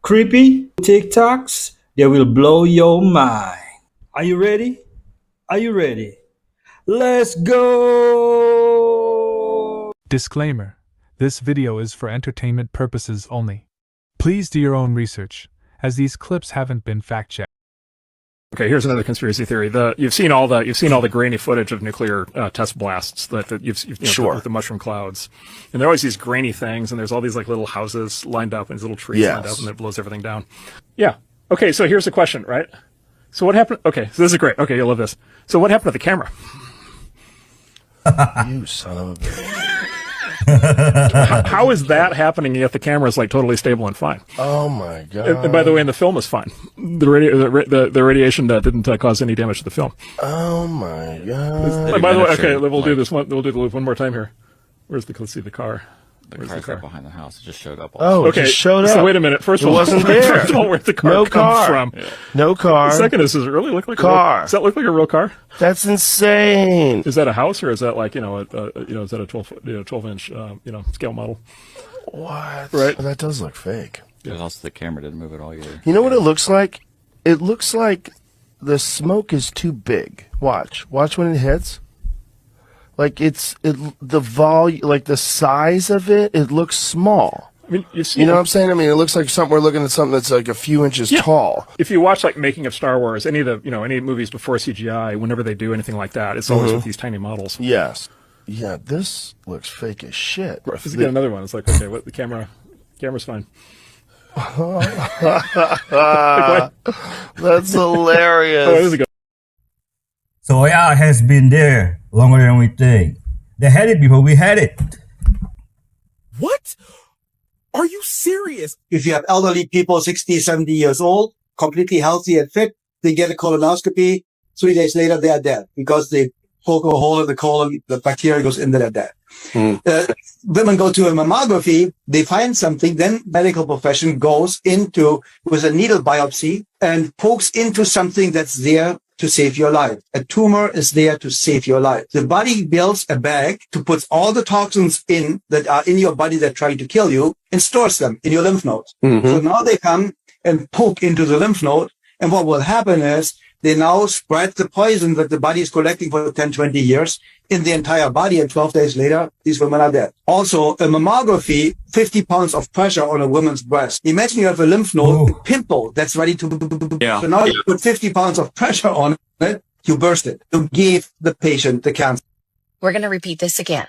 creepy TikToks that will blow your mind. Are you ready? Are you ready? Let's go! Disclaimer: this video is for entertainment purposes only. Please do your own research, as these clips haven't been fact-checked. Okay, here's another conspiracy theory. You've seen all the grainy footage of nuclear test blasts that you've Sure. with the mushroom clouds, and there are always these grainy things, and there's all these like little houses lined up and these little trees lined up, and it blows everything down. Yeah. Okay, so here's the question, right? So what happened? Okay, so this is great. Okay, you'll love this. So what happened to the camera? You son of a bitch. How is that happening? Yet the camera is like totally stable and fine. Oh my god! And by the way, and the film is fine. The radiation didn't cause any damage to the film. Oh my god! By the way, okay, we'll do this one. We'll do the loop one more time here. Let's see the car. The car's right behind the house. It just showed up. Okay, it just showed up. So wait a minute. First of all, it wasn't there. First of all, where'd the car come from? Yeah. No car. The second is, does it really look like car? A real, does that look like a real car? That's insane. Is that a house or is that like is that a 12-inch scale model? What? Right. That does look fake. There's also the camera didn't move at all either. You know what it looks like? It looks like the smoke is too big. Watch when it hits. Like the volume, like the size of it, it looks small. I mean, you know what I'm saying? I mean, it looks like we're looking at something that's like a few inches tall. If you watch like making of Star Wars, any of the any movies before CGI, whenever they do anything like that, it's always with these tiny models. Yes. Yeah, this looks fake as shit. Let's get another one. It's like, okay, what the camera's fine. That's hilarious. Oh, this is good. So AI has been there longer than we think. They had it before we had it. What? Are you serious? If you have elderly people, 60, 70 years old, completely healthy and fit, they get a colonoscopy. 3 days later, they are dead because they poke a hole in the colon, the bacteria goes in, they're dead. Women go to a mammography, they find something, then medical profession goes into with a needle biopsy and pokes into something that's there to save your life. A tumor is there to save your life. The body builds a bag to put all the toxins in that are in your body that try to kill you and stores them in your lymph nodes. So now they come and poke into the lymph node. And what will happen is they now spread the poison that the body is collecting for 10, 20 years in the entire body. And 12 days later, these women are dead. Also, a mammography, 50 pounds of pressure on a woman's breast. Imagine you have a lymph node pimple that's ready to. Yeah. So now you put 50 pounds of pressure on it, you burst it. You gave the patient the cancer. We're going to repeat this again.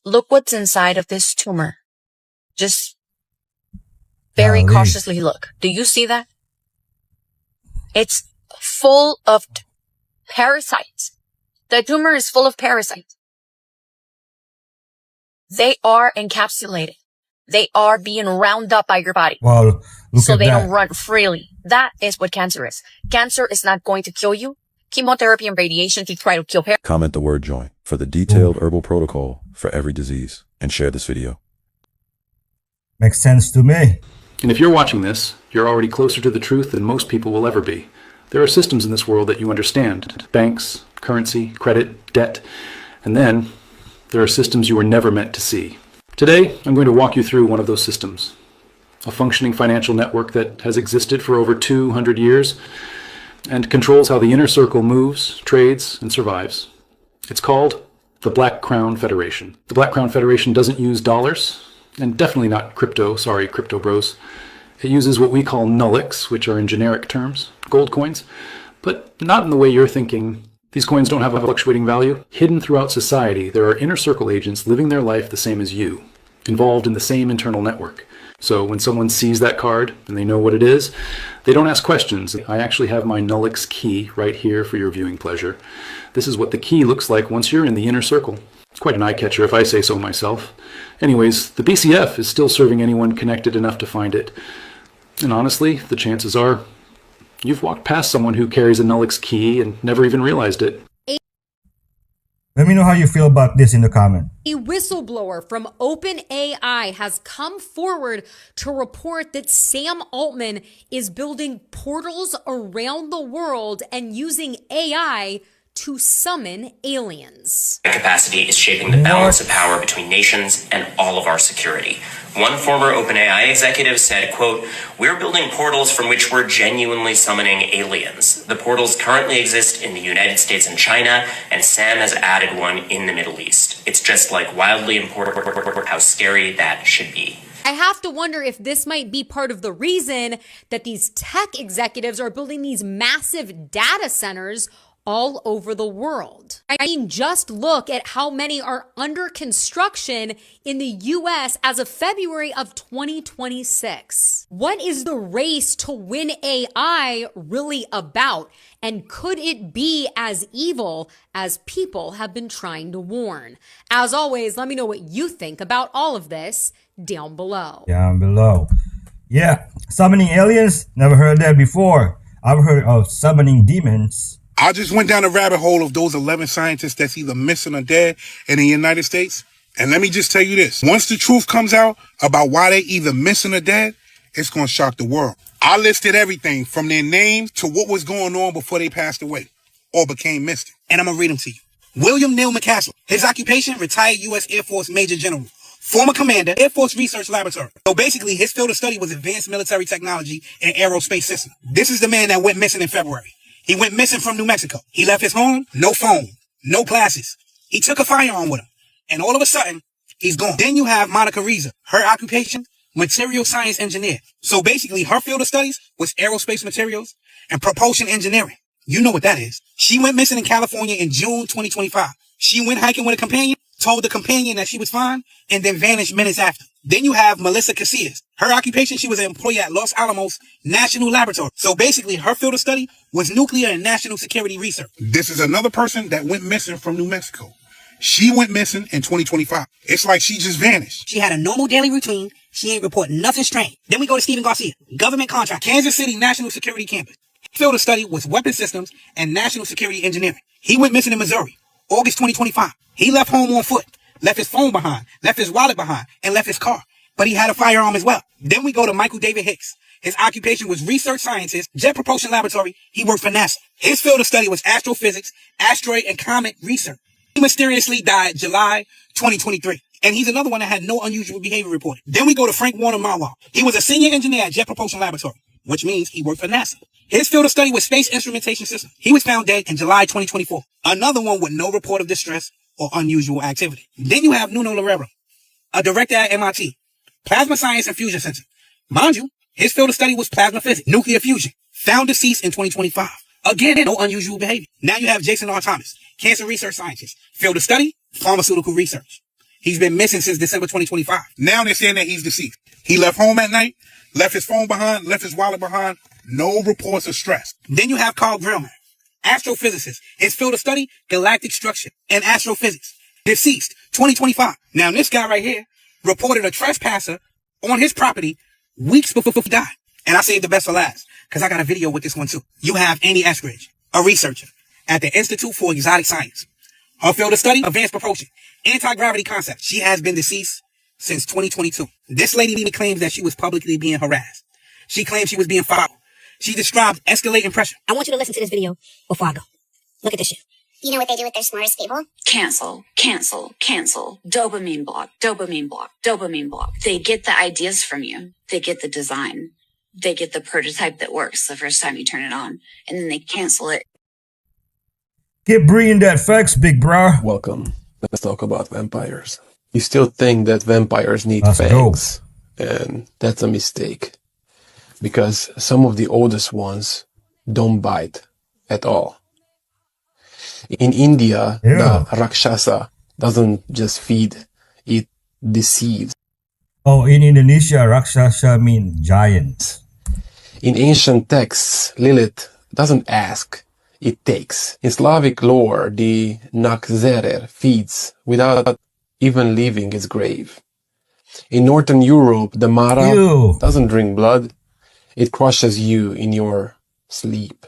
Look what's inside of this tumor. Just very cautiously look. Do you see that? It's full of parasites. The tumor is full of parasites. They are encapsulated. They are being rounded up by your body. Well, so they don't run freely. That is what cancer is. Cancer is not going to kill you. Chemotherapy and radiation to try to kill parasites. Comment the word join for the detailed herbal protocol for every disease and share this video. Makes sense to me. And if you're watching this, you're already closer to the truth than most people will ever be. There are systems in this world that you understand. Banks, currency, credit, debt. And then there are systems you were never meant to see. Today, I'm going to walk you through one of those systems. A functioning financial network that has existed for over 200 years and controls how the inner circle moves, trades, and survives. It's called the Black Crown Federation. The Black Crown Federation doesn't use dollars, and definitely not crypto, sorry, crypto bros. It uses what we call nullics, which are in generic terms, gold coins, but not in the way you're thinking. These coins don't have a fluctuating value. Hidden throughout society, there are inner circle agents living their life the same as you, involved in the same internal network. So when someone sees that card and they know what it is, they don't ask questions. I actually have my Nullix key right here for your viewing pleasure. This is what the key looks like once you're in the inner circle. It's quite an eye-catcher if I say so myself. Anyways, the BCF is still serving anyone connected enough to find it. And honestly, the chances are you've walked past someone who carries a Nullix key and never even realized it. Let me know how you feel about this in the comment. A whistleblower from OpenAI has come forward to report that Sam Altman is building portals around the world and using AI to summon aliens. Capacity is shaping the balance of power between nations and all of our security. One former OpenAI executive said, quote, "We're building portals from which we're genuinely summoning aliens. The portals currently exist in the United States and China, and Sam has added one in the Middle East. It's just like wildly important how scary that should be." I have to wonder if this might be part of the reason that these tech executives are building these massive data centers all over the world. I mean, just look at how many are under construction in the US as of February of 2026. What is the race to win AI really about? And could it be as evil as people have been trying to warn? As always, let me know what you think about all of this down below. Down below. Yeah, summoning aliens? Never heard that before. I've heard of summoning demons. I just went down the rabbit hole of those 11 scientists that's either missing or dead in the United States. And let me just tell you this. Once the truth comes out about why they either missing or dead, it's going to shock the world. I listed everything from their names to what was going on before they passed away or became missing. And I'm going to read them to you. William Neal McCaskill. His occupation, retired U.S. Air Force Major General. Former commander, Air Force Research Laboratory. So basically, his field of study was advanced military technology and aerospace systems. This is the man that went missing in February. He went missing from New Mexico. He left his home, no phone, no classes. He took a firearm with him. And all of a sudden, he's gone. Then you have Monica Reza. Her occupation, material science engineer. So basically, her field of studies was aerospace materials and propulsion engineering. You know what that is. She went missing in California in June 2025. She went hiking with a companion, told the companion that she was fine, and then vanished minutes after. Then you have Melissa Casillas. Her occupation, she was an employee at Los Alamos National Laboratory. So basically, her field of study was nuclear and national security research. This is another person that went missing from New Mexico. She went missing in 2025. It's like she just vanished. She had a normal daily routine. She ain't report nothing strange. Then we go to Stephen Garcia, government contract, Kansas City National Security Campus. His field of study was weapon systems and national security engineering. He went missing in Missouri, August 2025. He left home on foot. Left his phone behind, left his wallet behind, and left his car. But he had a firearm as well. Then we go to Michael David Hicks. His occupation was research scientist, jet propulsion laboratory. He worked for NASA. His field of study was astrophysics, asteroid and comet research. He mysteriously died July 2023. And he's another one that had no unusual behavior reported. Then we go to Frank Warner Marwell. He was a senior engineer at Jet Propulsion Laboratory, which means he worked for NASA. His field of study was space instrumentation system. He was found dead in July 2024. Another one with no report of distress or unusual activity. Then you have Nuno Loureiro, a director at MIT, Plasma Science and Fusion Center. Mind you, his field of study was plasma physics, nuclear fusion, found deceased in 2025. Again, no unusual behavior. Now you have Jason R. Thomas, cancer research scientist, field of study, pharmaceutical research. He's been missing since December 2025. Now they're saying that he's deceased. He left home at night, left his phone behind, left his wallet behind, no reports of stress. Then you have Carl Grillman, astrophysicist. His field of study, galactic structure and astrophysics. Deceased, 2025. Now this guy right here reported a trespasser on his property weeks before he died. And I saved the best for last, because I got a video with this one too. You have Annie Eskridge, a researcher at the Institute for Exotic Science. Her field of study, advanced propulsion, anti-gravity concepts. She has been deceased since 2022. This lady claims that she was publicly being harassed. She claims she was being followed. She described escalating pressure. I want you to listen to this video before I go. Look at this shit. You know what they do with their smartest people? Cancel, cancel, cancel. Dopamine block, dopamine block, dopamine block. They get the ideas from you. They get the design. They get the prototype that works the first time you turn it on. And then they cancel it. Get bringing that facts, big bro. Welcome. Let's talk about vampires. You still think that vampires need Let's fangs. And that's a mistake. Because some of the oldest ones don't bite at all. In India, the Rakshasa doesn't just feed, it deceives. Oh, in Indonesia, Rakshasa means giant. In ancient texts, Lilith doesn't ask, it takes. In Slavic lore, the Nakzerer feeds without even leaving its grave. In Northern Europe, the Mara doesn't drink blood, it crushes you in your sleep.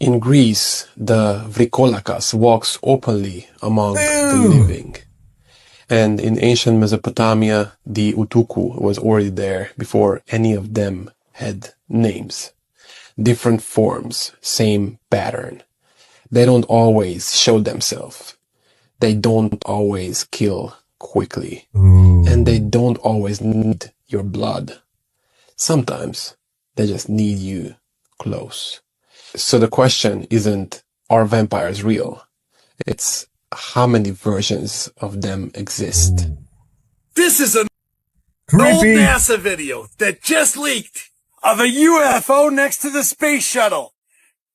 In Greece, the Vrikolakas walks openly among the living. And in ancient Mesopotamia, the Utuku was already there before any of them had names. Different forms, same pattern. They don't always show themselves. They don't always kill quickly. And they don't always need your blood. Sometimes they just need you close. So the question isn't, are vampires real? It's how many versions of them exist. This is an Creepy. old NASA video that just leaked of a UFO next to the space shuttle.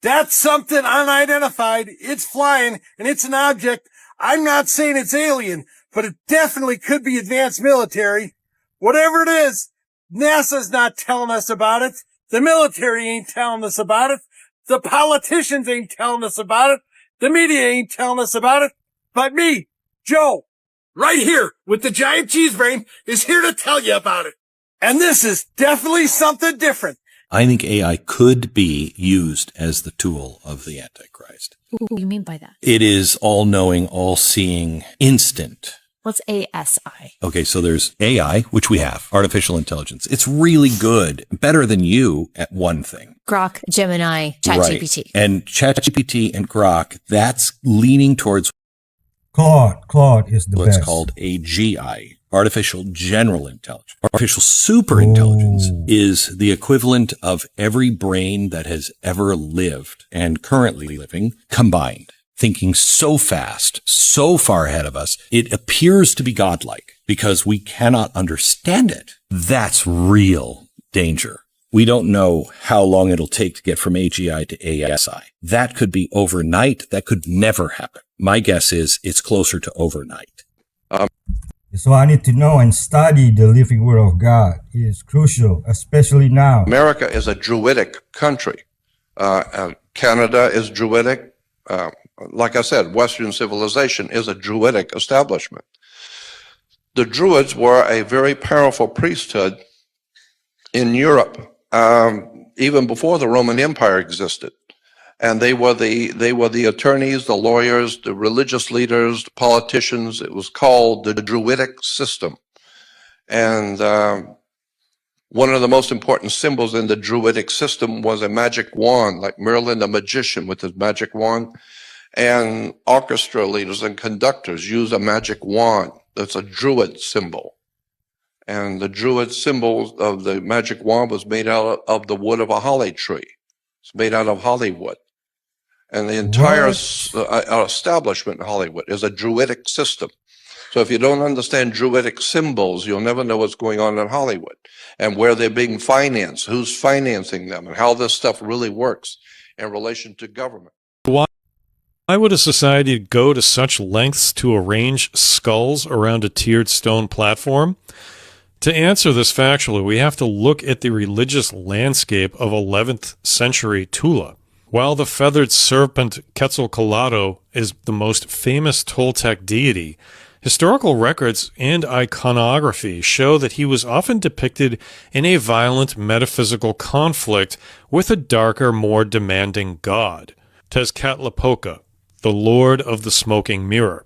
That's something unidentified. It's flying and it's an object. I'm not saying it's alien, but it definitely could be advanced military. Whatever it is, NASA's not telling us about it. The military ain't telling us about it. The politicians ain't telling us about it. The media ain't telling us about it. But me, Joe, right here with the giant cheese brain, is here to tell you about it. And this is definitely something different. I think AI could be used as the tool of the Antichrist. What do you mean by that? It is all-knowing, all-seeing, instant. What's ASI? Okay, so there's AI, which we have, artificial intelligence. It's really good, better than you at one thing. Grok, Gemini, ChatGPT. Right. And ChatGPT and Grok, that's leaning towards Claude is the what's best. called AGI, artificial general intelligence. Artificial superintelligence is the equivalent of every brain that has ever lived and currently living combined. Thinking so fast, so far ahead of us, it appears to be godlike because we cannot understand it. That's real danger. We don't know how long it'll take to get from AGI to ASI. That could be overnight. That could never happen. My guess is it's closer to overnight. So I need to know and study the living word of God. It is crucial, especially now. America is a Druidic country. Canada is Druidic. Like I said, Western civilization is a Druidic establishment. The Druids were a very powerful priesthood in Europe, even before the Roman Empire existed. And they were the attorneys, the lawyers, the religious leaders, the politicians. It was called the Druidic system. And one of the most important symbols in the Druidic system was a magic wand, like Merlin the magician with his magic wand. And orchestra leaders and conductors use a magic wand. That's a Druid symbol. And the Druid symbol of the magic wand was made out of the wood of a holly tree. It's made out of Hollywood. And the entire establishment in Hollywood is a Druidic system. So if you don't understand Druidic symbols, you'll never know what's going on in Hollywood and where they're being financed, who's financing them, and how this stuff really works in relation to government. Why would a society go to such lengths to arrange skulls around a tiered stone platform? To answer this factually, we have to look at the religious landscape of 11th century Tula. While the feathered serpent Quetzalcoatl is the most famous Toltec deity, historical records and iconography show that he was often depicted in a violent metaphysical conflict with a darker, more demanding god, Tezcatlipoca, the Lord of the Smoking Mirror.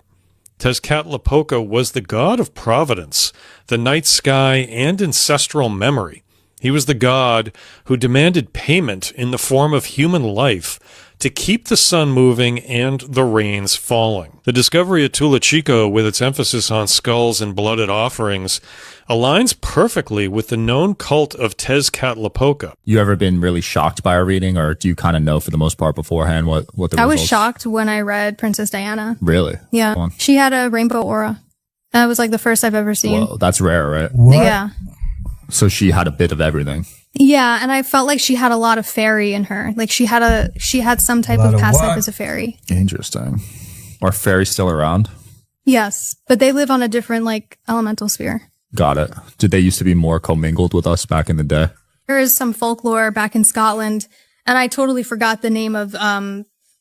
Tezcatlipoca was the god of providence, the night sky, and ancestral memory. He was the god who demanded payment in the form of human life to keep the sun moving and the rains falling. The discovery of Tula Chico, with its emphasis on skulls and blooded offerings, aligns perfectly with the known cult of Tezcatlipoca. You ever been really shocked by a reading, or do you kind of know for the most part beforehand what the I results? was shocked when I read Princess Diana. Really? Yeah. Go on. She had a rainbow aura. That was like the first I've ever seen. Whoa, that's rare, right? Yeah. So she had a bit of everything. Yeah, and I felt like she had a lot of fairy in her. Like she had some type of past life as a fairy. Interesting. Are fairies still around? Yes, but they live on a different like elemental sphere. Got it. Did they used to be more commingled with us back in the day? There is some folklore back in Scotland, and I totally forgot the name of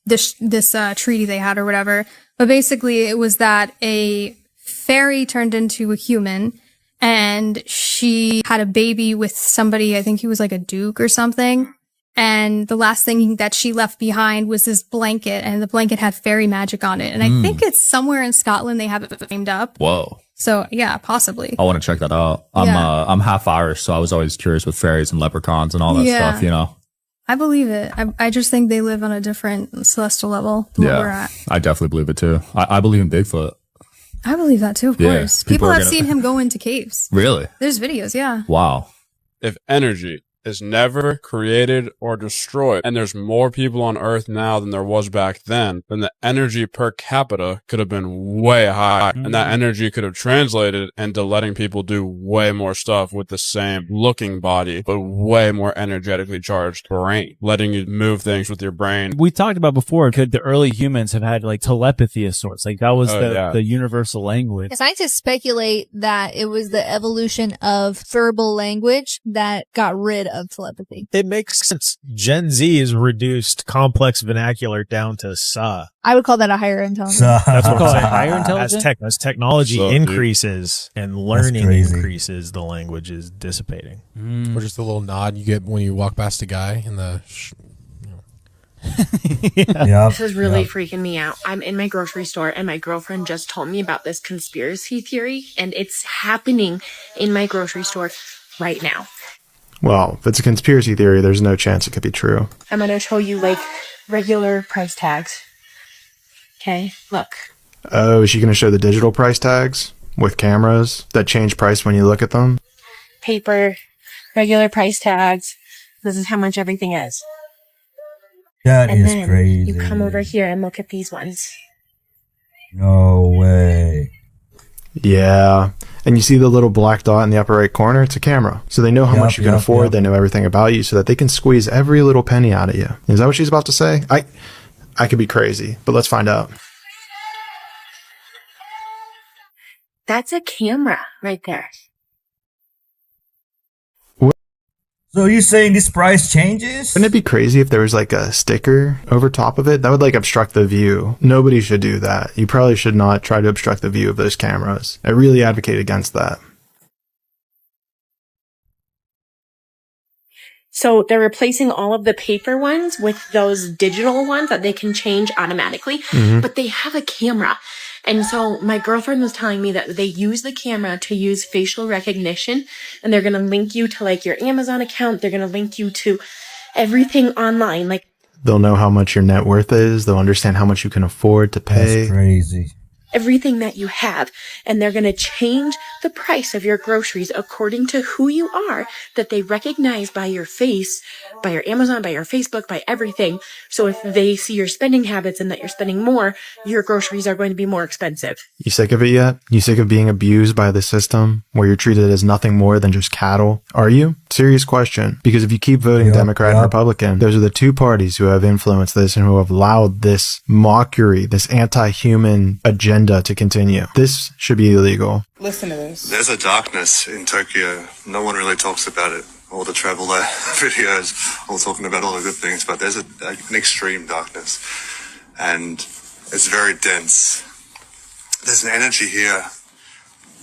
this treaty they had or whatever. But basically, it was that a fairy turned into a human, and she had a baby with somebody, I think he was like a duke or something. And the last thing that she left behind was this blanket, and the blanket had fairy magic on it. And I think it's somewhere in Scotland they have it framed up. Whoa. So yeah, possibly. I want to check that out. I'm half Irish, so I was always curious with fairies and leprechauns and all that stuff, you know. I believe it. I just think they live on a different celestial level than what we're Yeah, at. I definitely believe it too. I believe in Bigfoot. I believe that too, of Yeah, course. people People are have gonna- seen him go into caves. Really? There's videos, yeah. Wow. If energy is never created or destroyed, and there's more people on Earth now than there was back then the energy per capita could have been way high, and that energy could have translated into letting people do way more stuff with the same looking body, but way more energetically charged brain, letting you move things with your brain. We talked about before, could the early humans have had like telepathy of sorts? Like that was the universal language. Scientists speculate that it was the evolution of verbal language that got rid of telepathy. It makes sense. Gen Z has reduced complex vernacular down to sa. I would call that a higher intelligence. That's what Call I'm it saying. higher intelligence? As technology So, dude. increases and learning crazy. increases, the language is dissipating. Or just a little nod you get when you walk past a guy in the... Yep. This is really freaking me out. I'm in my grocery store and my girlfriend just told me about this conspiracy theory and it's happening in my grocery store right now. Well, if it's a conspiracy theory, there's no chance it could be true. I'm going to show you like regular price tags. Okay, look. Oh, is she going to show the digital price tags with cameras that change price when you look at them? Paper, regular price tags. This is how much everything is. That And is then crazy. you come over here and look at these ones. No way. Yeah. And you see the little black dot in the upper right corner? It's a camera. So they know how much you can afford. They know everything about you so that they can squeeze every little penny out of you. Is that what she's about to say? I could be crazy, but let's find out. That's a camera right there. So you're saying this price changes? Wouldn't it be crazy if there was like a sticker over top of it? That would like obstruct the view. Nobody should do that. You probably should not try to obstruct the view of those cameras. I really advocate against that. So they're replacing all of the paper ones with those digital ones that they can change automatically, but they have a camera. And so my girlfriend was telling me that they use the camera to use facial recognition and they're going to link you to like your Amazon account. They're going to link you to everything online. Like They'll know how much your net worth is. They'll understand how much you can afford to pay. That's crazy. everything that you have, and they're going to change the price of your groceries according to who you are, that they recognize by your face, by your Amazon, by your Facebook, by everything. So if they see your spending habits and that you're spending more, your groceries are going to be more expensive. You sick of it yet? You sick of being abused by the system where you're treated as nothing more than just cattle? Are you? Serious question. Because if you keep voting Democrat and Republican, those are the two parties who have influenced this and who have allowed this mockery, this anti-human agenda to continue. This should be illegal. Listen to this. There's a darkness in Tokyo. No one really talks about it. All the traveler videos, all talking about all the good things, but there's an extreme darkness, and it's very dense. There's an energy here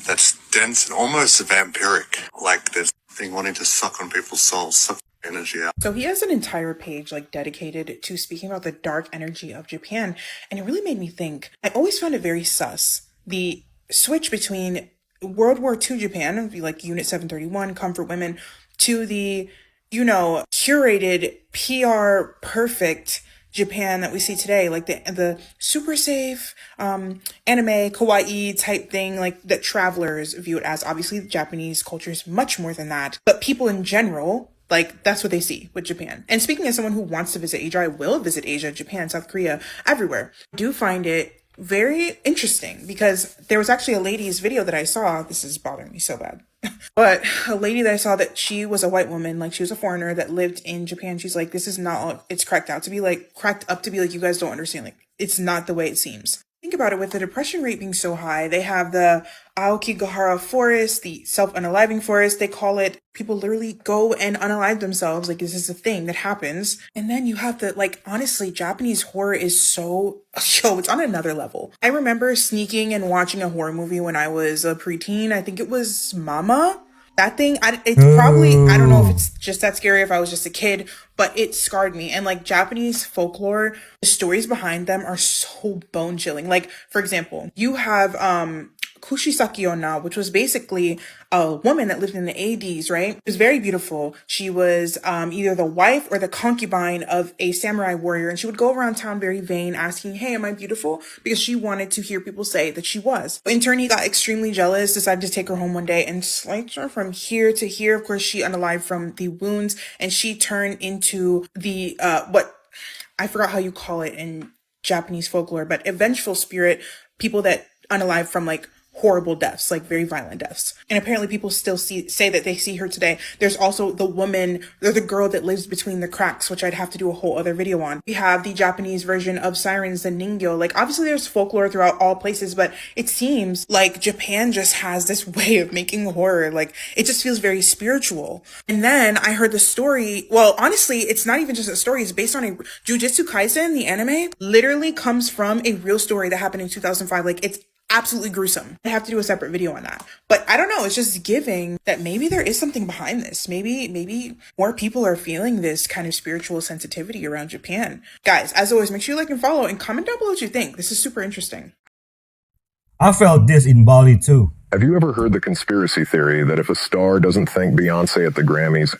that's dense and almost vampiric, like there's thing wanting to suck on people's souls, suck energy out. So he has an entire page dedicated to speaking about the dark energy of Japan, and it really made me think. I always found it very sus, the switch between World War II Japan, like Unit 731, Comfort Women, to the, curated PR perfect Japan that we see today, like the super safe, anime, kawaii type thing, like that travelers view it as. Obviously, Japanese culture is much more than that, but people in general, like, that's what they see with Japan. And speaking as someone who wants to visit Asia, I will visit Asia, Japan, South Korea, everywhere. I do find it very interesting because there was actually a lady's video that I saw. This is bothering me so bad. But a lady that I saw, that she was a white woman, like she was a foreigner that lived in Japan. She's like, this is not, it's cracked up to be like, you guys don't understand. Like, it's not the way it seems. Think about it, with the depression rate being so high, they have the Aokigahara forest, the self-unaliving forest, they call it. People literally go and unalive themselves. Like, this is a thing that happens. And then you have the, honestly, Japanese horror is so, it's on another level. I remember sneaking and watching a horror movie when I was a preteen. I think it was Mama. That thing, it's probably, I don't know if it's just that scary if I was just a kid, but it scarred me. And Japanese folklore, the stories behind them are so bone chilling. Like, for example, you have, Kushisaki Onna, which was basically a woman that lived in the 80s, right? She was very beautiful. She was either the wife or the concubine of a samurai warrior, and she would go around town very vain, asking, hey, am I beautiful? Because she wanted to hear people say that she was. In turn, he got extremely jealous, decided to take her home one day and sliced her from here to here. Of course, she unalived from the wounds, and she turned into the, what, I forgot how you call it in Japanese folklore, but a vengeful spirit, people that unalive from like horrible deaths, like very violent deaths. And apparently people still say that they see her today. There's also the woman, or the girl that lives between the cracks, which I'd have to do a whole other video on. We have the Japanese version of sirens, the Ningyo. Like, obviously there's folklore throughout all places, but it seems like Japan just has this way of making horror. Like, it just feels very spiritual. And then I heard the story, well, honestly, it's not even just a story, it's based on a Jujutsu Kaisen, the anime, literally comes from a real story that happened in 2005. Like, it's absolutely gruesome. I have to do a separate video on that. But I don't know, it's just giving that maybe there is something behind this. Maybe more people are feeling this kind of spiritual sensitivity around Japan. Guys, as always, make sure you like and follow and comment down below what you think. This is super interesting. I felt this in Bali too. Have you ever heard the conspiracy theory that if a star doesn't thank Beyonce at the Grammys,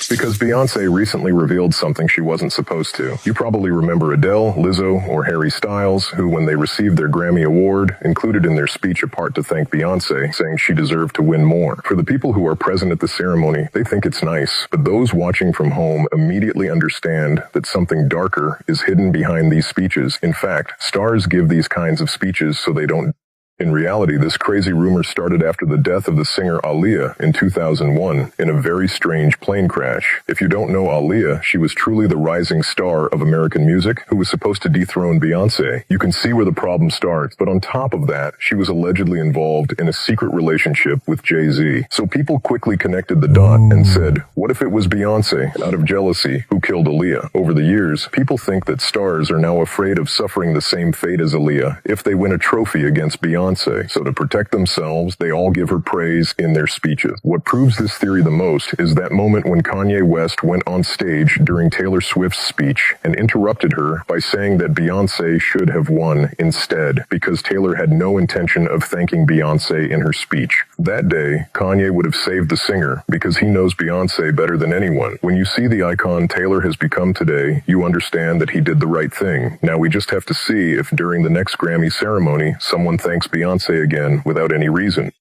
because Beyonce recently revealed something she wasn't supposed to. You probably remember Adele, Lizzo, or Harry Styles, who, when they received their Grammy Award, included in their speech a part to thank Beyonce, saying she deserved to win more. For the people who are present at the ceremony, they think it's nice, but those watching from home immediately understand that something darker is hidden behind these speeches. In fact, stars give these kinds of speeches so they don't. In reality, this crazy rumor started after the death of the singer Aaliyah in 2001 in a very strange plane crash. If you don't know Aaliyah, she was truly the rising star of American music who was supposed to dethrone Beyonce. You can see where the problem starts, but on top of that, she was allegedly involved in a secret relationship with Jay-Z. So people quickly connected the dot and said, what if it was Beyonce, out of jealousy, who killed Aaliyah? Over the years, people think that stars are now afraid of suffering the same fate as Aaliyah if they win a trophy against Beyonce. So to protect themselves, they all give her praise in their speeches. What proves this theory the most is that moment when Kanye West went on stage during Taylor Swift's speech and interrupted her by saying that Beyonce should have won instead because Taylor had no intention of thanking Beyonce in her speech. That day, Kanye would have saved the singer because he knows Beyonce better than anyone. When you see the icon Taylor has become today, you understand that he did the right thing. Now we just have to see if during the next Grammy ceremony, someone thanks Beyonce again without any reason.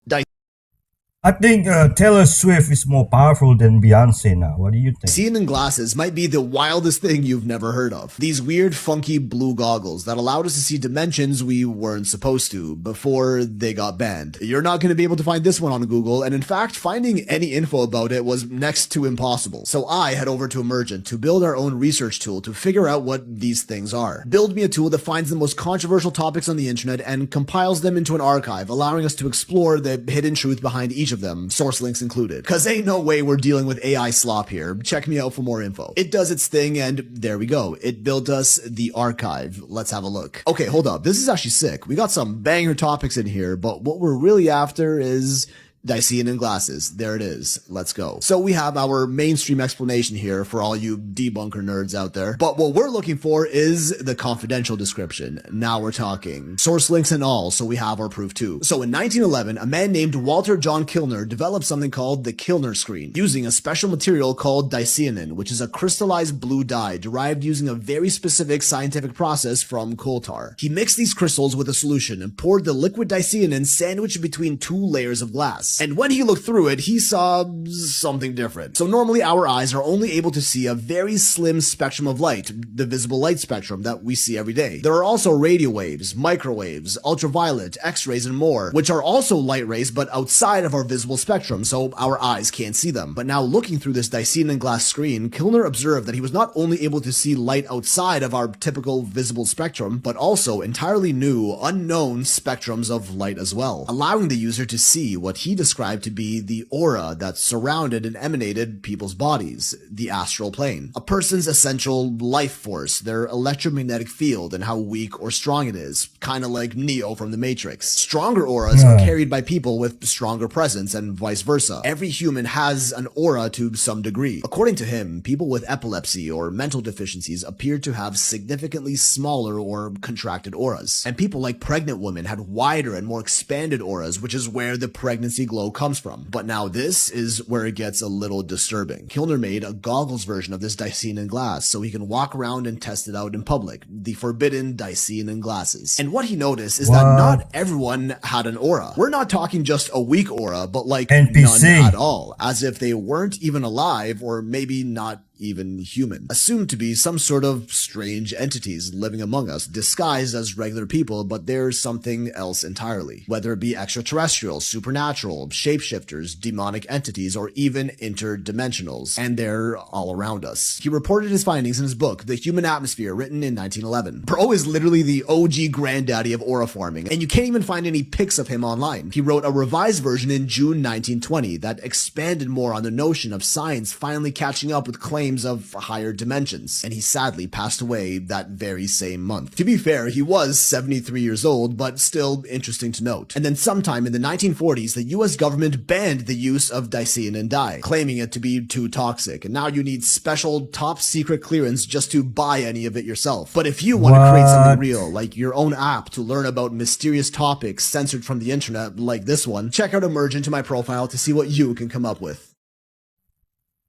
I think Taylor Swift is more powerful than Beyonce now. What do you think? Seeing in glasses might be the wildest thing you've never heard of. These weird, funky blue goggles that allowed us to see dimensions we weren't supposed to before they got banned. You're not going to be able to find this one on Google, and in fact, finding any info about it was next to impossible. So I head over to Emergent to build our own research tool to figure out what these things are. Build me a tool that finds the most controversial topics on the internet and compiles them into an archive, allowing us to explore the hidden truth behind each of them, source links included. Cause ain't no way we're dealing with AI slop here. Check me out for more info. It does its thing, and there we go. It built us the archive. Let's have a look. Okay, hold up. This is actually sick. We got some banger topics in here, but what we're really after is Daisyin in glasses. There it is. Let's go. So we have our mainstream explanation here for all you debunker nerds out there. But what we're looking for is the confidential description. Now we're talking. Source links and all, so we have our proof too. So in 1911, a man named Walter John Kilner developed something called the Kilner screen, using a special material called daisyin, which is a crystallized blue dye derived using a very specific scientific process from coal tar. He mixed these crystals with a solution and poured the liquid daisyin sandwiched between two layers of glass. And when he looked through it, he saw something different. So normally our eyes are only able to see a very slim spectrum of light, the visible light spectrum that we see every day. There are also radio waves, microwaves, ultraviolet, X-rays, and more, which are also light rays but outside of our visible spectrum, so our eyes can't see them. But now looking through this daisyin glass screen, Kilner observed that he was not only able to see light outside of our typical visible spectrum, but also entirely new, unknown spectrums of light as well, allowing the user to see what he described to be the aura that surrounded and emanated people's bodies, the astral plane. A person's essential life force, their electromagnetic field, and how weak or strong it is, kind of like Neo from the Matrix. Stronger auras are carried by people with stronger presence and vice versa. Every human has an aura to some degree. According to him, people with epilepsy or mental deficiencies appeared to have significantly smaller or contracted auras. And people like pregnant women had wider and more expanded auras, which is where the pregnancy glow comes from. But now this is where it gets a little disturbing. Kilner made a goggles version of this Dysean glass so he can walk around and test it out in public. The forbidden Dysean glasses. And what he noticed is that not everyone had an aura. We're not talking just a weak aura, but like NPC. None at all, as if they weren't even alive or maybe not even human. Assumed to be some sort of strange entities living among us, disguised as regular people, but there's something else entirely. Whether it be extraterrestrial, supernatural, shapeshifters, demonic entities, or even interdimensionals. And they're all around us. He reported his findings in his book, The Human Atmosphere, written in 1911. Bro is literally the OG granddaddy of aura forming, and you can't even find any pics of him online. He wrote a revised version in June 1920 that expanded more on the notion of science finally catching up with claims of higher dimensions, and he sadly passed away that very same month. To be fair, he was 73 years old, but still interesting to note. And then sometime in the 1940s, the US government banned the use of Dysean dye, claiming it to be too toxic, and now you need special top secret clearance just to buy any of it yourself. But if you want to create something real, like your own app to learn about mysterious topics censored from the internet like this one, check out Emergent to my profile to see what you can come up with.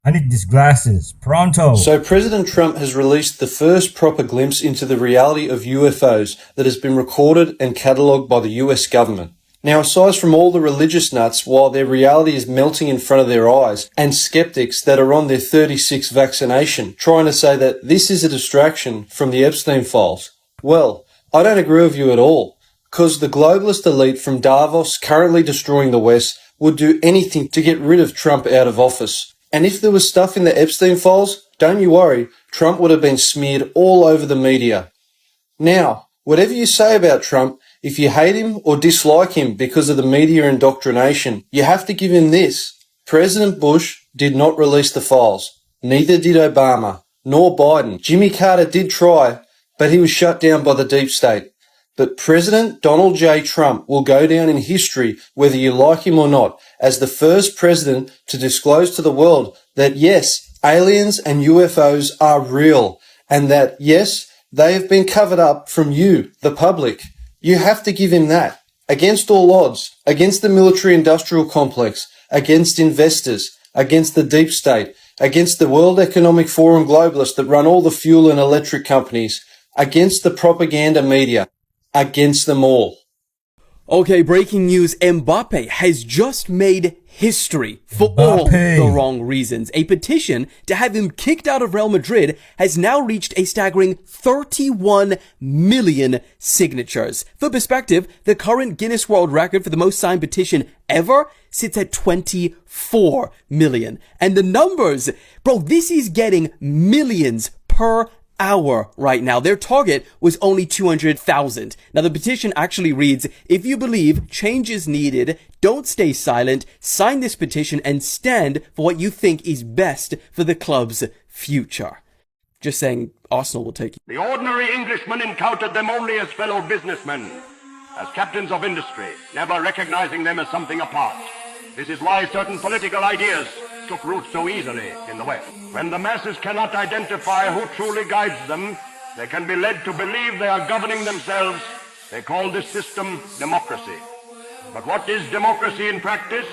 I need these glasses. Pronto. So President Trump has released the first proper glimpse into the reality of UFOs that has been recorded and catalogued by the US government. Now, aside from all the religious nuts, while their reality is melting in front of their eyes, and skeptics that are on their 36th vaccination, trying to say that this is a distraction from the Epstein files, well, I don't agree with you at all, because the globalist elite from Davos currently destroying the West would do anything to get rid of Trump out of office. And if there was stuff in the Epstein files, don't you worry, Trump would have been smeared all over the media. Now, whatever you say about Trump, if you hate him or dislike him because of the media indoctrination, you have to give him this. President Bush did not release the files. Neither did Obama, nor Biden. Jimmy Carter did try, but he was shut down by the deep state. But President Donald J. Trump will go down in history, whether you like him or not, as the first president to disclose to the world that yes, aliens and UFOs are real, and that yes, they have been covered up from you, the public. You have to give him that. Against all odds, against the military-industrial complex, against investors, against the deep state, against the World Economic Forum globalists that run all the fuel and electric companies, against the propaganda media. Against them all. Okay, breaking news. Mbappe has just made history for all the wrong reasons. A petition to have him kicked out of Real Madrid has now reached a staggering 31 million signatures. For perspective, the current Guinness World Record for the most signed petition ever sits at 24 million. And the numbers, bro, this is getting millions per hour right now. Their target was only 200,000. Now the petition actually reads, if you believe change is needed, don't stay silent, sign this petition and stand for what you think is best for the club's future. Just saying, Arsenal will take you. The ordinary Englishman encountered them only as fellow businessmen, as captains of industry, never recognizing them as something apart. This is why certain political ideas took root so easily in the West. When the masses cannot identify who truly guides them, they can be led to believe they are governing themselves. They call this system democracy. But what is democracy in practice?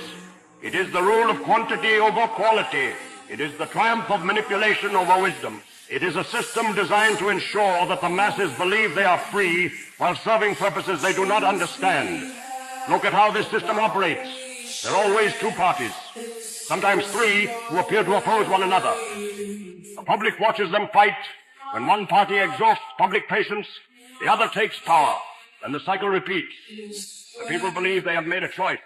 It is the rule of quantity over quality. It is the triumph of manipulation over wisdom. It is a system designed to ensure that the masses believe they are free while serving purposes they do not understand. Look at how this system operates. There are always two parties, sometimes three, who appear to oppose one another. The public watches them fight. When one party exhausts public patience, the other takes power, and the cycle repeats. The people believe they have made a choice.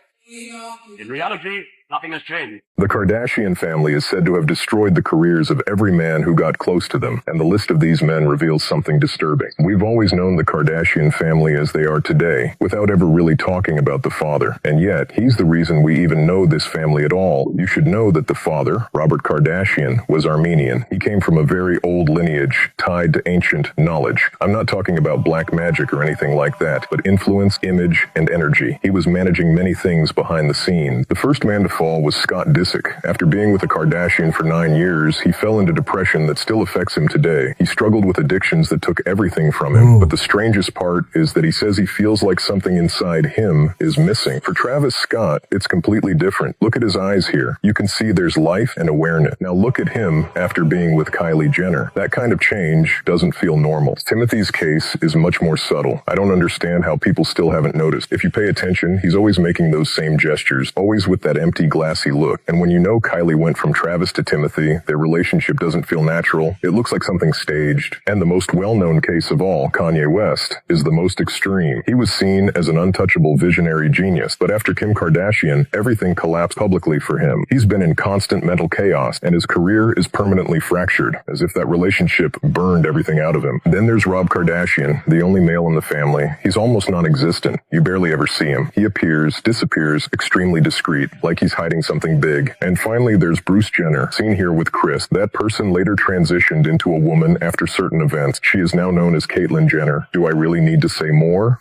In reality, Nothing has changed. The Kardashian family is said to have destroyed the careers of every man who got close to them, and the list of these men reveals something disturbing. We've always known the Kardashian family as they are today, without ever really talking about the father, and yet he's the reason we even know this family at all. You should know that the father, Robert Kardashian, was Armenian. He came from a very old lineage tied to ancient knowledge. I'm not talking about black magic or anything like that, but influence, image, and energy. He was managing many things behind the scenes. The first man to fall was Scott Disick. After being with a Kardashian for 9 years, he fell into depression that still affects him today. He struggled with addictions that took everything from him, but the strangest part is that he says he feels like something inside him is missing. For Travis Scott, it's completely different. Look at his eyes here. You can see there's life and awareness. Now look at him after being with Kylie Jenner. That kind of change doesn't feel normal. Timothy's case is much more subtle. I don't understand how people still haven't noticed. If you pay attention, he's always making those same gestures, always with that empty, glassy look. And when you know Kylie went from Travis to Timothy, their relationship doesn't feel natural. It looks like something staged. And the most well-known case of all, Kanye West, is the most extreme. He was seen as an untouchable visionary genius, but after Kim Kardashian, everything collapsed publicly for him. He's been in constant mental chaos, and his career is permanently fractured, as if that relationship burned everything out of him. Then there's Rob Kardashian, the only male in the family. He's almost non-existent. You barely ever see him. He appears, disappears, extremely discreet, like he's hiding something big. And finally, there's Bruce Jenner, seen here with Chris. That person later transitioned into a woman after certain events. She is now known as Caitlyn Jenner. Do I really need to say more?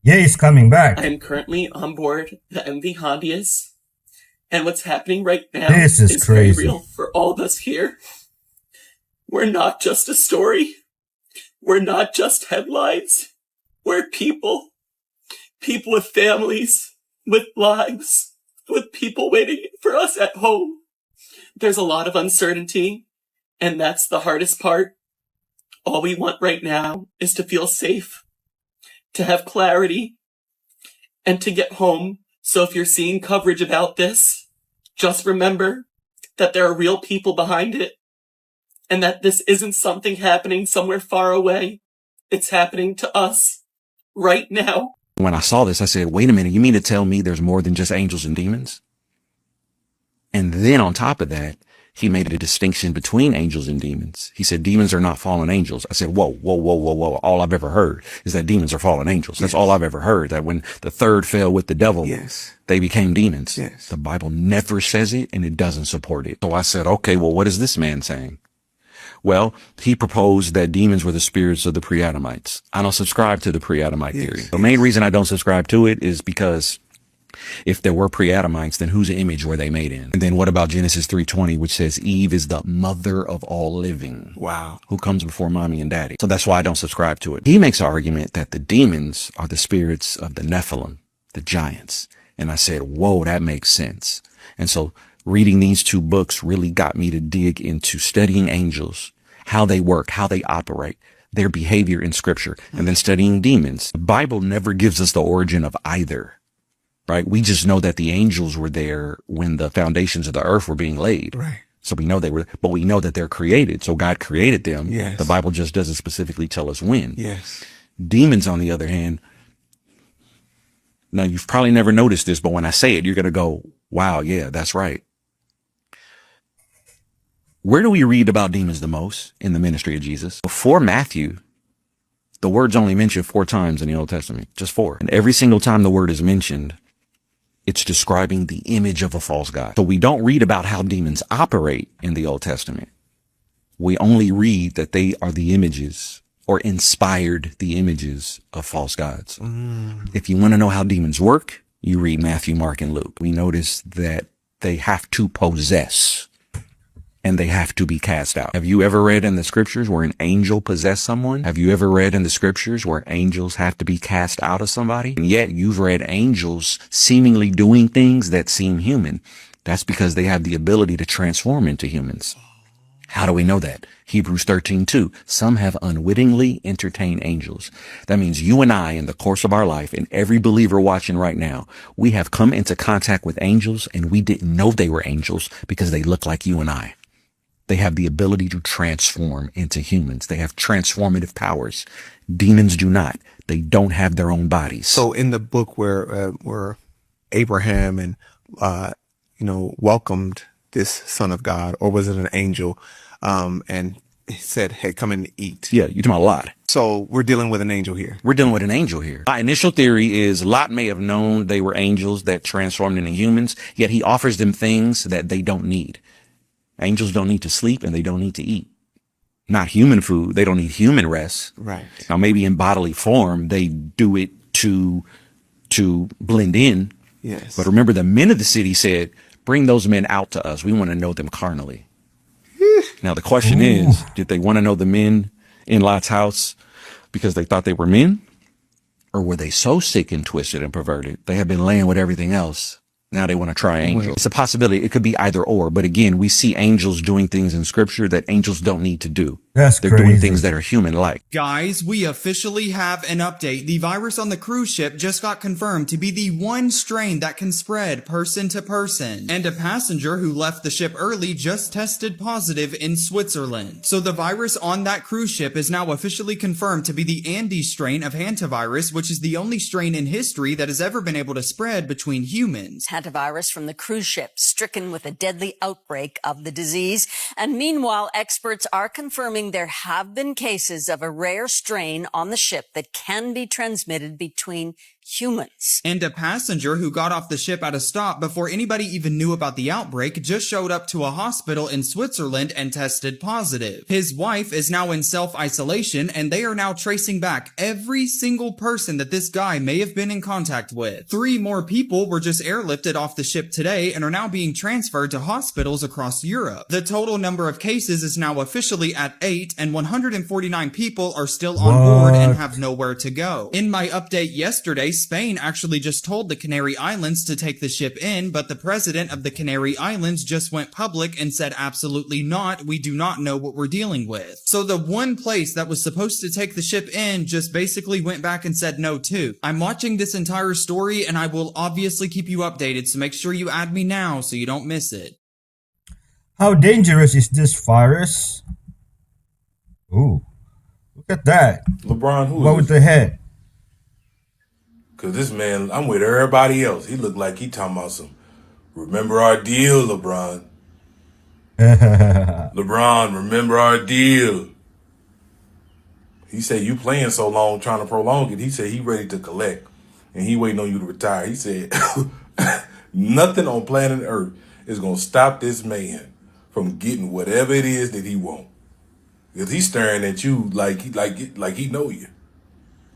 Yeah, he's coming back. I'm currently on board the MV Hondias, and what's happening right now This is very crazy. real for all of us here. We're not just a story. We're not just headlines. We're people. People with families, with lives, with people waiting for us at home. There's a lot of uncertainty, and that's the hardest part. All we want right now is to feel safe, to have clarity, and to get home. So if you're seeing coverage about this, just remember that there are real people behind it, and that this isn't something happening somewhere far away. It's happening to us right now. When I saw this, I said, wait a minute, you mean to tell me there's more than just angels and demons? And then on top of that, he made a distinction between angels and demons. He said, demons are not fallen angels. I said, whoa. All I've ever heard is that demons are fallen angels. That's all I've ever heard, that when the third fell with the devil, they became demons. The Bible never says it, and it doesn't support it. So I said, okay, well, what is this man saying? Well, he proposed that demons were the spirits of the pre-Adamites. I don't subscribe to the pre-Adamite theory. The main reason I don't subscribe to it is because if there were pre-Adamites, then whose image were they made in? And then what about Genesis 3:20, which says Eve is the mother of all living? Wow. Who comes before mommy and daddy? So that's why I don't subscribe to it. He makes an argument that the demons are the spirits of the Nephilim, the giants. And I said, whoa, that makes sense. And so reading these two books really got me to dig into studying angels, how they work, how they operate, their behavior in scripture, and then studying demons. The Bible never gives us the origin of either, right? We just know that the angels were there when the foundations of the earth were being laid. Right. So we know they were, but we know that they're created. So God created them. Yes. The Bible just doesn't specifically tell us when. Yes. Demons, on the other hand, now you've probably never noticed this, but when I say it, you're going to go, wow, yeah, that's right. Where do we read about demons the most in the ministry of Jesus? Before Matthew, the word's only mentioned 4 times in the Old Testament, just 4. And every single time the word is mentioned, it's describing the image of a false god. So we don't read about how demons operate in the Old Testament. We only read that they are the images or inspired the images of false gods. If you want to know how demons work, you read Matthew, Mark, and Luke. We notice that they have to possess and they have to be cast out. Have you ever read in the scriptures where an angel possessed someone? Have you ever read in the scriptures where angels have to be cast out of somebody? And yet you've read angels seemingly doing things that seem human. That's because they have the ability to transform into humans. How do we know that? Hebrews 13:2. Some have unwittingly entertained angels. That means you and I, in the course of our life, and every believer watching right now, we have come into contact with angels and we didn't know they were angels because they look like you and I. They have the ability to transform into humans. They have transformative powers. Demons do not. They don't have their own bodies. So in the book where Abraham and welcomed this son of God, or was it an angel, and said, hey, come and eat? Yeah, you're talking about Lot. So we're dealing with an angel here. We're dealing with an angel here. My initial theory is Lot may have known they were angels that transformed into humans, yet he offers them things that they don't need. Angels don't need to sleep and they don't need to eat. Not human food. They don't need human rest. Right. Now, maybe in bodily form, they do it to blend in. Yes. But remember, the men of the city said, bring those men out to us. We want to know them carnally. Now, the question is, did they want to know the men in Lot's house because they thought they were men? Or were they so sick and twisted and perverted, they had been laying with everything else? Now they want to try angels. It's a possibility. It could be either or. But again, we see angels doing things in scripture that angels don't need to do. They're doing things that are human-like. Guys, we officially have an update. The virus on the cruise ship just got confirmed to be the one strain that can spread person to person. And a passenger who left the ship early just tested positive in Switzerland. So the virus on that cruise ship is now officially confirmed to be the Andes strain of Hantavirus, which is the only strain in history that has ever been able to spread between humans. Hantavirus from the cruise ship, stricken with a deadly outbreak of the disease. And meanwhile, experts are confirming there have been cases of a rare strain on the ship that can be transmitted between humans. And a passenger who got off the ship at a stop before anybody even knew about the outbreak just showed up to a hospital in Switzerland and tested positive. His wife is now in self-isolation, and they are now tracing back every single person that this guy may have been in contact with. 3 more people were just airlifted off the ship today and are now being transferred to hospitals across Europe. The total number of cases is now officially at 8, and 149 people are still on board and have nowhere to go. In my update yesterday, Spain actually just told the Canary Islands to take the ship in, but the president of the Canary Islands just went public and said absolutely not, we do not know what we're dealing with. So the one place that was supposed to take the ship in just basically went back and said no too. I'm watching this entire story and I will obviously keep you updated, so make sure you add me now so you don't miss it. How dangerous is this virus? Ooh, look at that. LeBron, who what is with this? the head? Cause this man, I'm with everybody else. He looked like he talking about some, remember our deal, LeBron. LeBron, remember our deal. He said, you playing so long, trying to prolong it. He said he ready to collect. And he waiting on you to retire. He said, nothing on planet Earth is going to stop this man from getting whatever it is that he want. Because he's staring at you like he know you.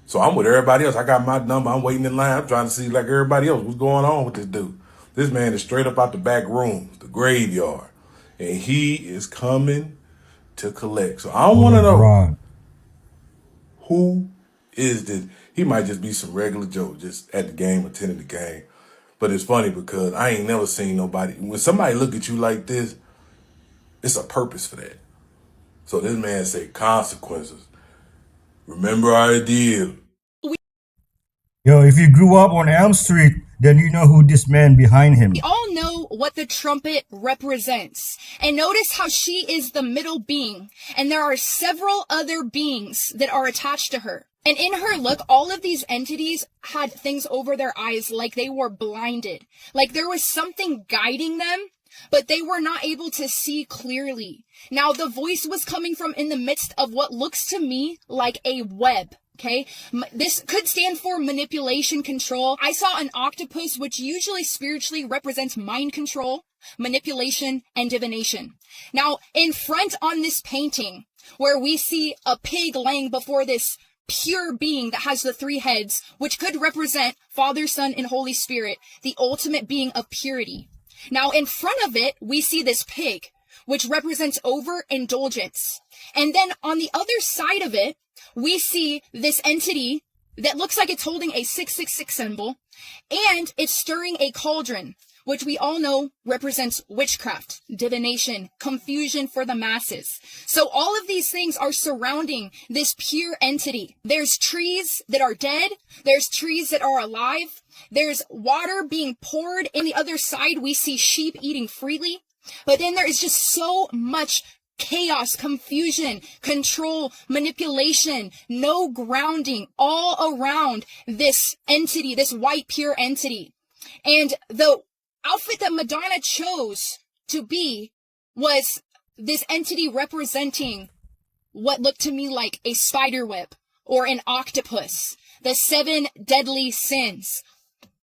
So I'm with everybody else. I got my number. I'm waiting in line. I'm trying to see like everybody else what's going on with this dude. This man is straight up out the back rooms, the graveyard. And he is coming to collect. So I want to know who is this. He might just be some regular Joe just at the game, attending the game. But it's funny because I ain't never seen nobody. When somebody look at you like this, it's a purpose for that. So this man said consequences. Remember our deal. Yo, if you grew up on Elm Street, then you know who this man behind him. We all know what the trumpet represents. And notice how she is the middle being. And there are several other beings that are attached to her. And in her look, all of these entities had things over their eyes like they were blinded. Like there was something guiding them, but they were not able to see clearly. Now, the voice was coming from in the midst of what looks to me like a web. Okay, this could stand for manipulation control. I saw an octopus, which usually spiritually represents mind control, manipulation, and divination. Now, in front on this painting, where we see a pig laying before this pure being that has the 3 heads, which could represent Father, Son, and Holy Spirit, the ultimate being of purity. Now, in front of it, we see this pig, which represents overindulgence. And then on the other side of it, we see this entity that looks like it's holding a 666 symbol, and it's stirring a cauldron, which we all know represents witchcraft, divination, confusion for the masses. So all of these things are surrounding this pure entity. There's trees that are dead. There's trees that are alive. There's water being poured. In the other side, we see sheep eating freely. But then there is just so much chaos, confusion, control, manipulation, no grounding all around this entity, this white pure entity. And the outfit that Madonna chose to be was this entity representing what looked to me like a spider web or an octopus, the 7 deadly sins.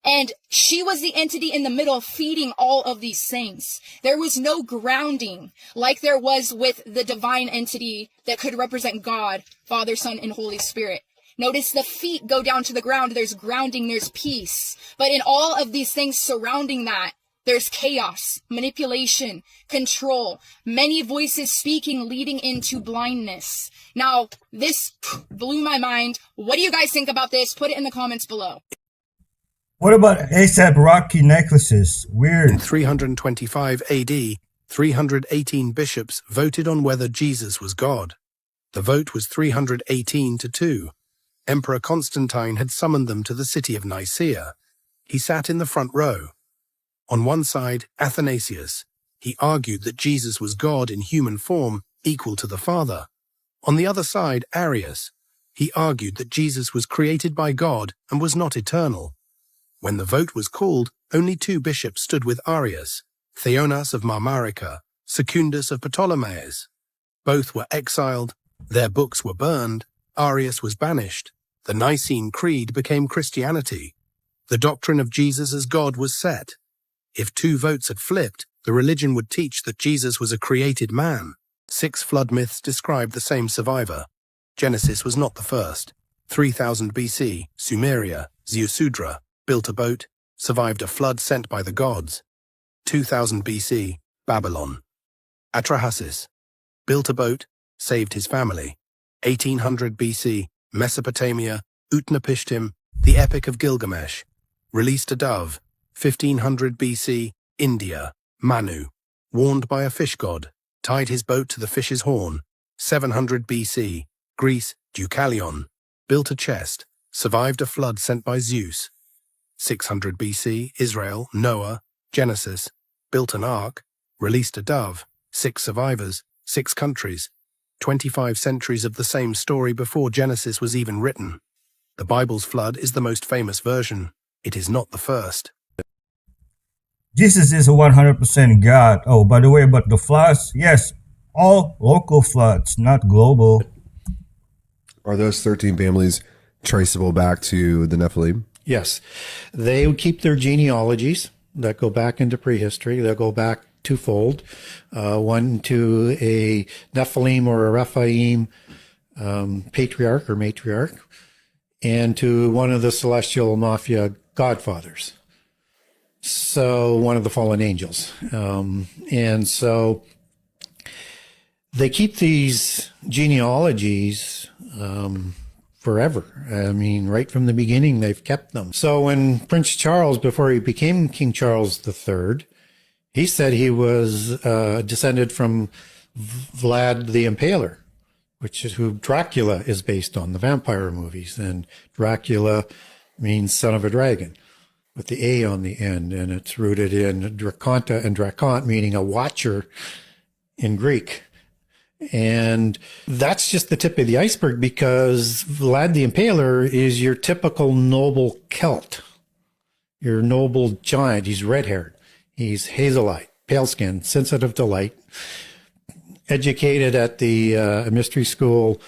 And she was the entity in the middle feeding all of these things. There was no grounding like there was with the divine entity that could represent God, Father, Son, and Holy Spirit. Notice the feet go down to the ground. There's grounding, there's peace. But in all of these things surrounding that, there's chaos, manipulation, control, many voices speaking leading into blindness. Now, this blew my mind. What do you guys think about this? Put it in the comments below. What about ASAP Rocky necklaces? Weird. In 325 AD, 318 bishops voted on whether Jesus was God. The vote was 318 to 2. Emperor Constantine had summoned them to the city of Nicaea. He sat in the front row. On one side, Athanasius. He argued that Jesus was God in human form, equal to the Father. On the other side, Arius. He argued that Jesus was created by God and was not eternal. When the vote was called, only 2 bishops stood with Arius, Theonas of Marmarica, Secundus of Ptolemais. Both were exiled, their books were burned, Arius was banished. The Nicene Creed became Christianity. The doctrine of Jesus as God was set. If 2 votes had flipped, the religion would teach that Jesus was a created man. 6 flood myths describe the same survivor. Genesis was not the first. 3000 BC, Sumeria, Ziusudra, built a boat, survived a flood sent by the gods. 2000 BC, Babylon. Atrahasis, built a boat, saved his family. 1800 BC, Mesopotamia, Utnapishtim, the Epic of Gilgamesh. Released a dove. 1500 BC, India, Manu, warned by a fish god, tied his boat to the fish's horn. 700 BC, Greece, Deucalion, built a chest, survived a flood sent by Zeus. 600 BC, Israel, Noah, Genesis, built an ark, released a dove, 6 survivors, 6 countries, 25 centuries of the same story before Genesis was even written. The Bible's flood is the most famous version. It is not the first. Jesus is a 100% God. Oh, by the way, about the floods, yes, all local floods, not global. Are those 13 families traceable back to the Nephilim? Yes. They would keep their genealogies that go back into prehistory. They'll go back twofold. One to a Nephilim or a Rephaim patriarch or matriarch, and to one of the celestial mafia godfathers. So one of the fallen angels. And so they keep these genealogies forever. I mean, right from the beginning, they've kept them. So when Prince Charles, before he became King Charles III, he said he was descended from Vlad the Impaler, which is who Dracula is based on, the vampire movies. And Dracula means son of a dragon, with the A on the end, and it's rooted in Draconta and Dracont, meaning a watcher in Greek. And that's just the tip of the iceberg, because Vlad the Impaler is your typical noble Celt, your noble giant. He's red-haired, he's hazelite, pale-skinned, sensitive to light, educated at the mystery school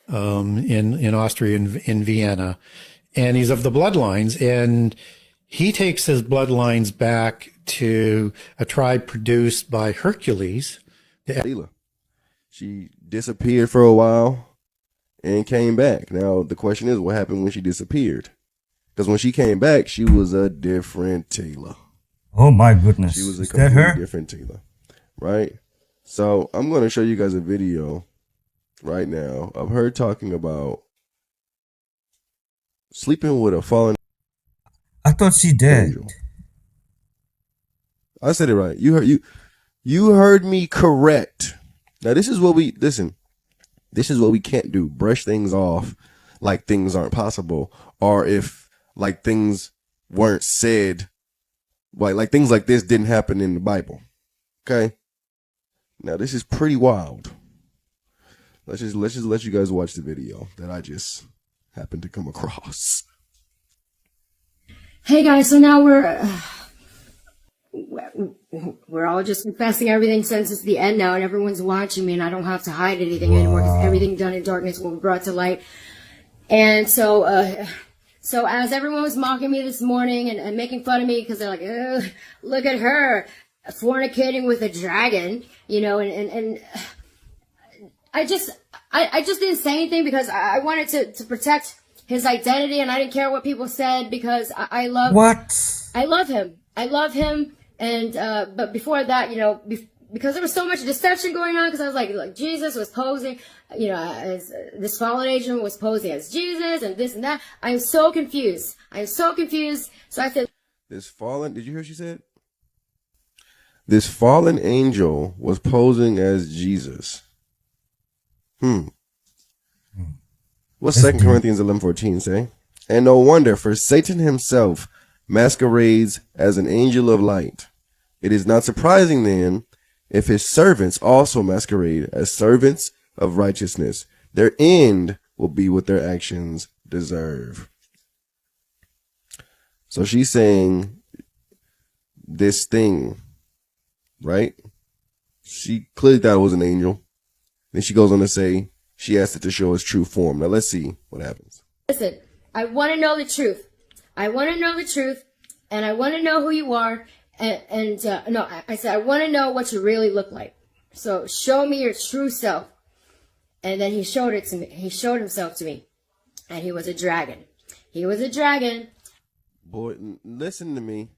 in Austria, in Vienna, and he's of the bloodlines, and he takes his bloodlines back to a tribe produced by Hercules. She disappeared for a while and came back. Now, the question is, what happened when she disappeared? Because when she came back, she was a different Taylor. Oh, my goodness. She was a Is that her? completely different Taylor, right? So I'm going to show you guys a video right now of her talking about sleeping with a fallen. I thought she did. Angel. I said it right. You heard me correct. Now this is what we listen. This is what we can't do. Brush things off like things aren't possible, or if like things weren't said, like things like this didn't happen in the Bible. Okay. Now this is pretty wild. Let's just let you guys watch the video that I just happened to come across. Hey guys, so now we're we're all just confessing everything since it's the end now, and everyone's watching me, and I don't have to hide anything anymore because everything done in darkness will be brought to light. And so as everyone was mocking me this morning and making fun of me because they're like, "Ugh, look at her fornicating with a dragon," you know, and I just didn't say anything because I wanted to protect his identity, and I didn't care what people said because I love him. I love him. And, but before that, you know, because there was so much deception going on, because I was like Jesus was posing, you know, as this fallen agent was posing as Jesus and this and that. I'm so confused. So I said, did you hear what she said? This fallen angel was posing as Jesus. What's 2 Corinthians 11:14 say? And no wonder, for Satan himself masquerades as an angel of light. It is not surprising then if his servants also masquerade as servants of righteousness. Their end will be what their actions deserve. So she's saying this thing, right? She clearly thought it was an angel. Then she goes on to say she asked it to show its true form. Now let's see what happens. listen, I want to know the truth. I want to know the truth, and I want to know who you are. I said, I want to know what you really look like. So show me your true self. And then he showed it to me. He showed himself to me. And he was a dragon. He was a dragon. Boy, listen to me.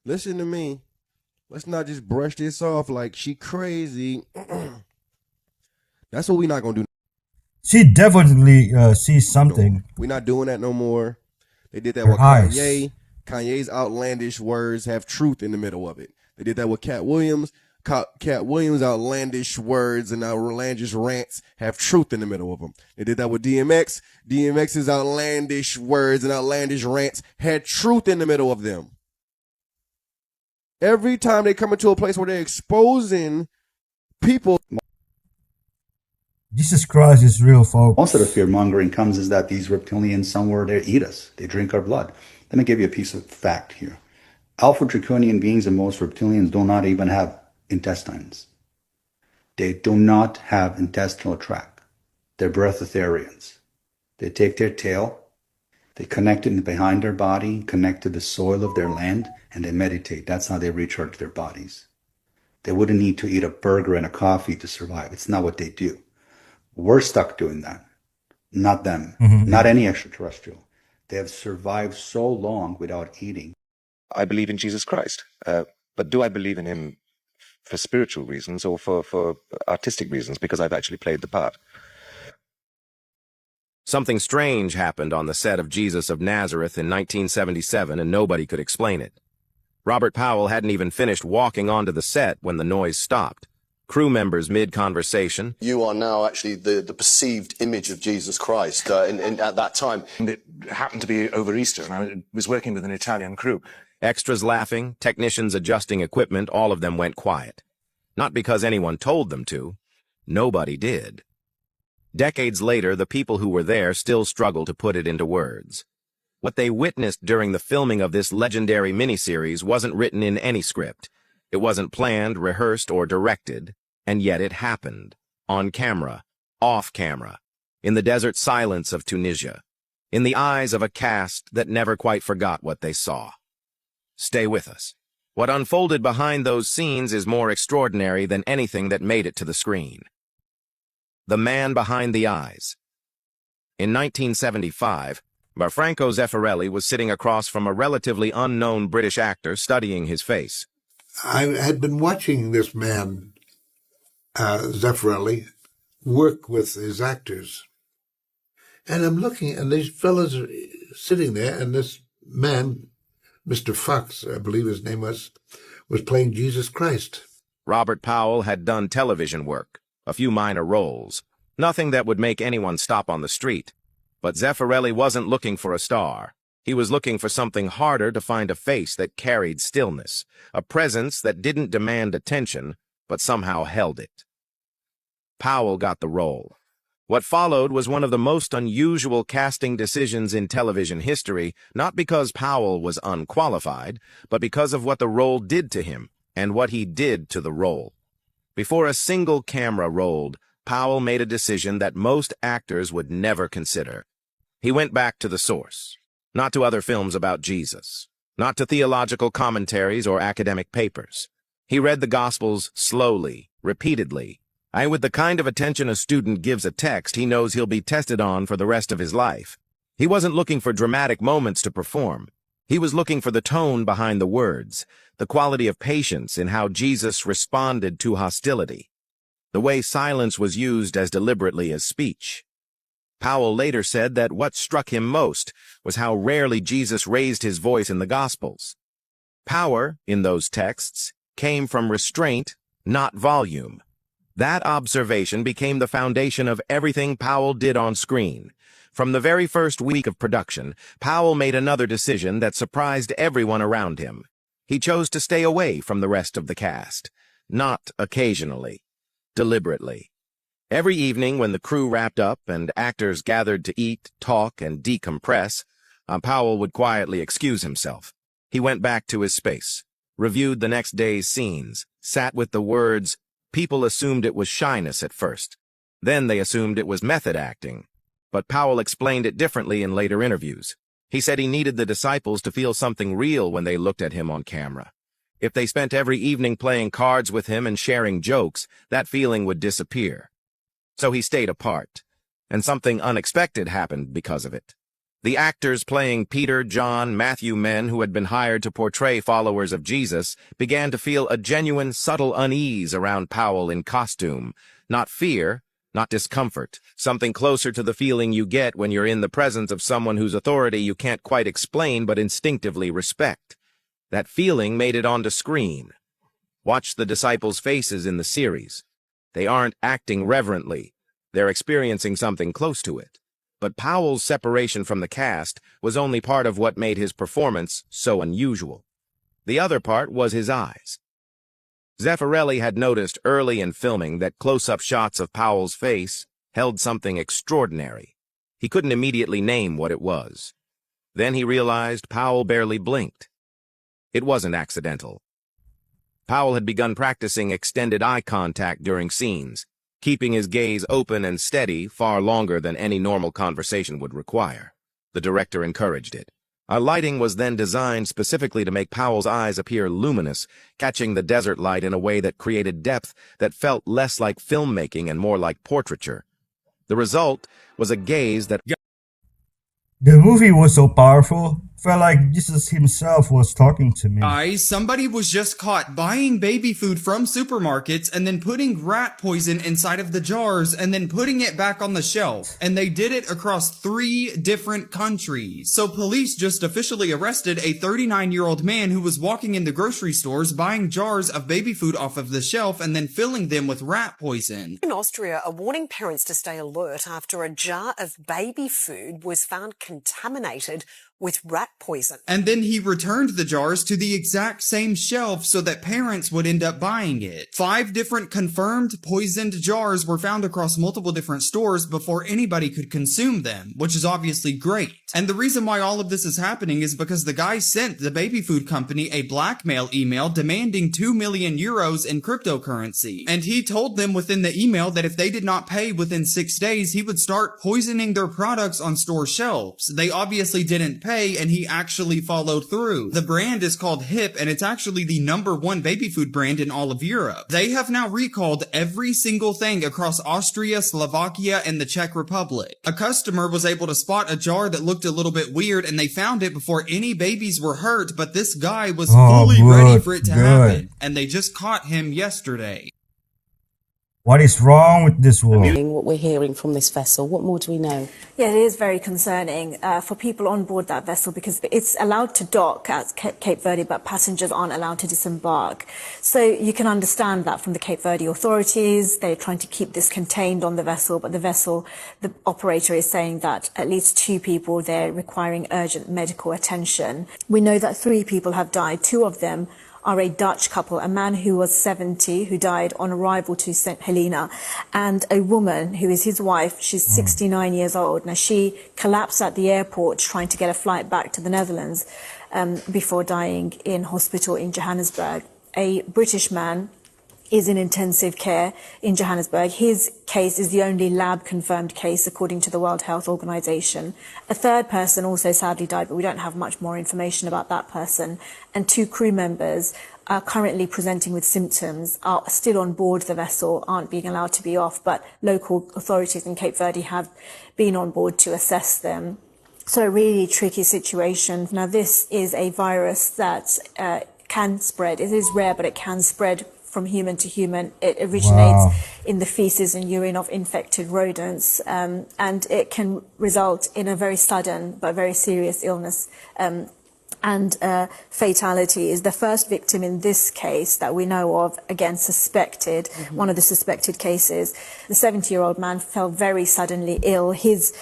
Listen to me. Let's not just brush this off like she crazy. That's what we're not going to do. She definitely sees something. We're not doing that no more. They did that Her with eyes. Kanye. Kanye's outlandish words have truth in the middle of it. They did that with Cat Williams. Cat Williams' outlandish words and outlandish rants have truth in the middle of them. They did that with DMX. DMX's outlandish words and outlandish rants had truth in the middle of them. Every time they come into a place where they're exposing people. Jesus Christ is real, folks. Most of the fear mongering comes is that these reptilians somewhere they eat us. They drink our blood. Let me give you a piece of fact here. Alpha draconian beings and most reptilians do not even have intestines. They do not have intestinal tract. They're breatharians. They take their tail, they connect it behind their body, connect to the soil of their land, and they meditate. That's how they recharge their bodies. They wouldn't need to eat a burger and a coffee to survive. It's not what they do. We're stuck doing that. Not them. Not any extraterrestrial. They have survived so long without eating. I believe in Jesus Christ. But do I believe in him for spiritual reasons or for artistic reasons? Because I've actually played the part. Something strange happened on the set of Jesus of Nazareth in 1977, and nobody could explain it. Robert Powell hadn't even finished walking onto the set when the noise stopped. Crew members mid-conversation. You are now actually the perceived image of Jesus Christ at that time. And it happened to be over Easter, and I was working with an Italian crew. Extras laughing, technicians adjusting equipment, all of them went quiet. Not because anyone told them to. Nobody did. Decades later, the people who were there still struggle to put it into words. What they witnessed during the filming of this legendary miniseries wasn't written in any script. It wasn't planned, rehearsed, or directed, and yet it happened. On camera, off camera, in the desert silence of Tunisia, in the eyes of a cast that never quite forgot what they saw. Stay with us. What unfolded behind those scenes is more extraordinary than anything that made it to the screen. The Man Behind the Eyes. In 1975, Franco Zeffirelli was sitting across from a relatively unknown British actor studying his face. I had been watching this man, Zeffirelli, work with his actors. And I'm looking, and these fellas are sitting there, and this man, Mr. Fox, I believe his name was playing Jesus Christ. Robert Powell had done television work, a few minor roles, nothing that would make anyone stop on the street. But Zeffirelli wasn't looking for a star. He was looking for something harder to find, a face that carried stillness, a presence that didn't demand attention, but somehow held it. Powell got the role. What followed was one of the most unusual casting decisions in television history, not because Powell was unqualified, but because of what the role did to him and what he did to the role. Before a single camera rolled, Powell made a decision that most actors would never consider. He went back to the source, not to other films about Jesus, not to theological commentaries or academic papers. He read the Gospels slowly, repeatedly, and with the kind of attention a student gives a text he knows he'll be tested on for the rest of his life. He wasn't looking for dramatic moments to perform. He was looking for the tone behind the words, the quality of patience in how Jesus responded to hostility, the way silence was used as deliberately as speech. Powell later said that what struck him most was how rarely Jesus raised his voice in the Gospels. Power, in those texts, came from restraint, not volume. That observation became the foundation of everything Powell did on screen. From the very first week of production, Powell made another decision that surprised everyone around him. He chose to stay away from the rest of the cast. Not occasionally, deliberately. Every evening when the crew wrapped up and actors gathered to eat, talk, and decompress, Powell would quietly excuse himself. He went back to his space, reviewed the next day's scenes, sat with the words. People assumed it was shyness at first. Then they assumed it was method acting. But Powell explained it differently in later interviews. He said he needed the disciples to feel something real when they looked at him on camera. If they spent every evening playing cards with him and sharing jokes, that feeling would disappear. So he stayed apart, and something unexpected happened because of it. The actors playing Peter, John, Matthew men who had been hired to portray followers of Jesus began to feel a genuine, subtle unease around Powell in costume. Not fear, not discomfort, something closer to the feeling you get when you're in the presence of someone whose authority you can't quite explain but instinctively respect. That feeling made it onto screen. Watch the disciples' faces in the series. They aren't acting reverently. They're experiencing something close to it. But Powell's separation from the cast was only part of what made his performance so unusual. The other part was his eyes. Zeffirelli had noticed early in filming that close-up shots of Powell's face held something extraordinary. He couldn't immediately name what it was. Then he realized Powell barely blinked. It wasn't accidental. Powell had begun practicing extended eye contact during scenes, keeping his gaze open and steady far longer than any normal conversation would require. The director encouraged it. Our lighting was then designed specifically to make Powell's eyes appear luminous, catching the desert light in a way that created depth that felt less like filmmaking and more like portraiture. The result was a gaze that... The movie was so powerful, felt like Jesus himself was talking to me. Guys, somebody was just caught buying baby food from supermarkets and then putting rat poison inside of the jars and then putting it back on the shelf. And they did it across 3 different countries. So police just officially arrested a 39-year-old man who was walking in the grocery stores buying jars of baby food off of the shelf and then filling them with rat poison. In Austria are warning parents to stay alert after a jar of baby food was found contaminated with rat poison. And then he returned the jars to the exact same shelf so that parents would end up buying it. 5 different confirmed poisoned jars were found across multiple different stores before anybody could consume them, which is obviously great. And the reason why all of this is happening is because the guy sent the baby food company a blackmail email demanding 2 million euros in cryptocurrency. And he told them within the email that if they did not pay within 6 days, he would start poisoning their products on store shelves. They obviously didn't pay, and he actually followed through. The brand is called Hip, and it's actually the #1 baby food brand in all of Europe. They have now recalled every single thing across Austria, Slovakia, and the Czech Republic. A customer was able to spot a jar that looked a little bit weird, and they found it before any babies were hurt, but this guy was fully ready for it to happen, and they just caught him yesterday. What is wrong with this world? What we're hearing from this vessel, what more do we know? Yeah, it is very concerning for people on board that vessel because it's allowed to dock at Cape Verde, but passengers aren't allowed to disembark. So you can understand that from the Cape Verde authorities. They're trying to keep this contained on the vessel, but the operator is saying that at least 2 people there requiring urgent medical attention. We know that 3 people have died. 2 of them are a Dutch couple, a man who was 70, who died on arrival to St. Helena, and a woman who is his wife. She's 69 years old. Now, she collapsed at the airport trying to get a flight back to the Netherlands before dying in hospital in Johannesburg. A British man is in intensive care in Johannesburg. His case is the only lab-confirmed case, according to the World Health Organization. A third person also sadly died, but we don't have much more information about that person. And 2 crew members are currently presenting with symptoms, are still on board the vessel, aren't being allowed to be off, but local authorities in Cape Verde have been on board to assess them. So a really tricky situation. Now, this is a virus that can spread. It is rare, but it can spread from human to human. It originates in the feces and urine of infected rodents, and it can result in a very sudden but very serious illness and fatality. Is the first victim in this case that we know of, again suspected, one of the suspected cases. The 70-year-old man fell very suddenly ill. His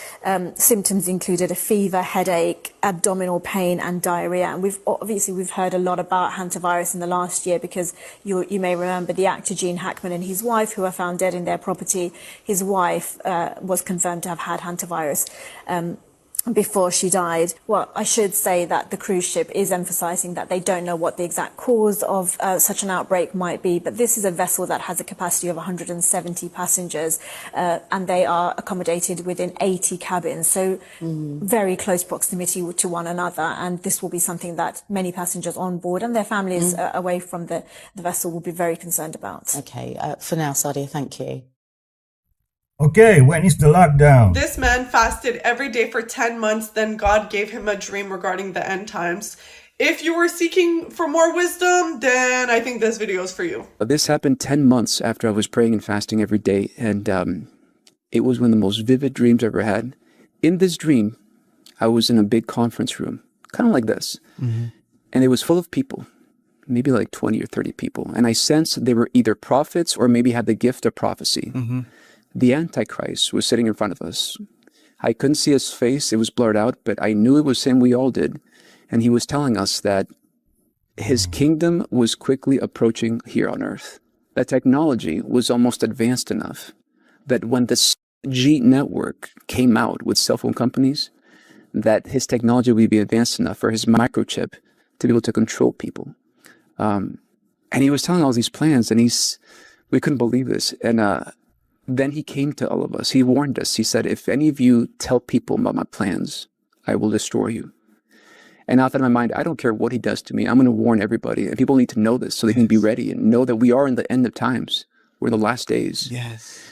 symptoms included a fever, headache, abdominal pain and diarrhea. And we've heard a lot about hantavirus in the last year, because you may remember the actor Gene Hackman and his wife, who were found dead in their property. His wife was confirmed to have had hantavirus before she died. Well, I should say that the cruise ship is emphasizing that they don't know what the exact cause of such an outbreak might be, but this is a vessel that has a capacity of 170 passengers, and they are accommodated within 80 cabins, so very close proximity to one another, and this will be something that many passengers on board and their families away from the vessel will be very concerned about. Okay, for now, Sadia, thank you. Okay, when is the lockdown? This man fasted every day for 10 months, then God gave him a dream regarding the end times. If you were seeking for more wisdom, then I think this video is for you. This happened 10 months after I was praying and fasting every day, and it was one of the most vivid dreams I ever had. In this dream, I was in a big conference room, kind of like this, and it was full of people, maybe like 20 or 30 people, and I sensed they were either prophets or maybe had the gift of prophecy. The Antichrist was sitting in front of us. I couldn't see his face, it was blurred out, but I knew it was him, we all did. And he was telling us that his kingdom was quickly approaching here on earth. That technology was almost advanced enough that when the G network came out with cell phone companies, that his technology would be advanced enough for his microchip to be able to control people. And he was telling all these plans, and we couldn't believe this. And then he came to all of us. He warned us. He said, if any of you tell people about my plans, I will destroy you. And I thought in my mind, I don't care what he does to me. I'm going to warn everybody. And people need to know this so they can be ready and know that we are in the end of times. We're in the last days. Yes.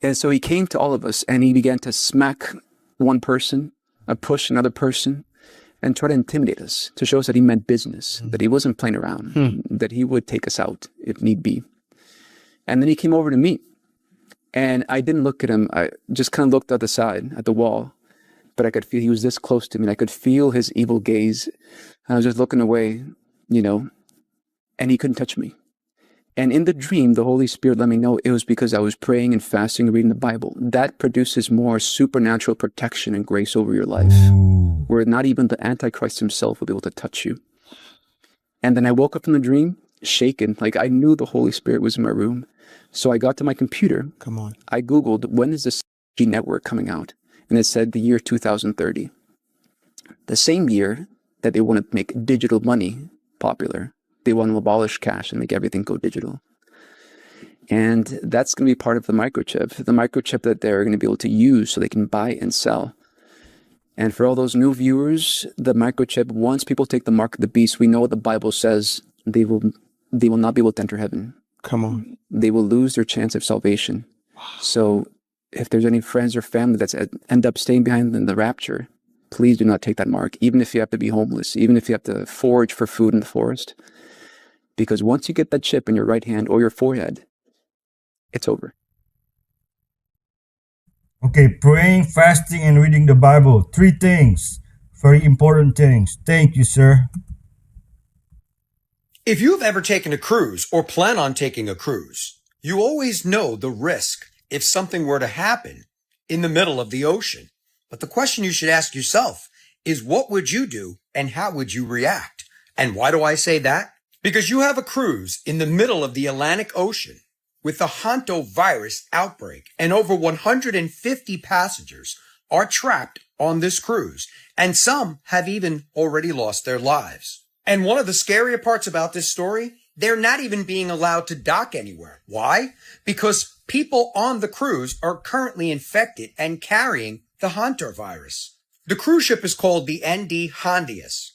And so he came to all of us, and he began to smack one person, push another person, and try to intimidate us, to show us that he meant business, that he wasn't playing around, that he would take us out if need be. And then he came over to me. And I didn't look at him. I just kind of looked at the side, at the wall. But I could feel he was this close to me. And I could feel his evil gaze. I was just looking away, and he couldn't touch me. And in the dream, the Holy Spirit let me know it was because I was praying and fasting and reading the Bible. That produces more supernatural protection and grace over your life, where not even the Antichrist himself will be able to touch you. And then I woke up from the dream, shaken, like I knew the Holy Spirit was in my room. So I got to my computer. Come on. I Googled, when is this G network coming out? And it said the year 2030. The same year that they want to make digital money popular. They want to abolish cash and make everything go digital. And that's going to be part of the microchip that they're going to be able to use so they can buy and sell. And for all those new viewers, the microchip, once people take the mark of the beast, we know what the Bible says, they will not be able to enter heaven. Come on. They will lose their chance of salvation. So if there's any friends or family that's end up staying behind in the rapture, please do not take that mark, even if you have to be homeless, even if you have to forage for food in the forest. Because once you get that chip in your right hand or your forehead, it's over. Okay, praying, fasting, and reading the Bible. 3 things. Very important things. Thank you, sir. If you've ever taken a cruise or plan on taking a cruise, you always know the risk if something were to happen in the middle of the ocean. But the question you should ask yourself is, what would you do and how would you react? And why do I say that? Because you have a cruise in the middle of the Atlantic Ocean with the Hantavirus outbreak, and over 150 passengers are trapped on this cruise, and some have even already lost their lives. And one of the scarier parts about this story, they're not even being allowed to dock anywhere. Why? Because people on the cruise are currently infected and carrying the Hantavirus. The cruise ship is called the ND Hantavirus,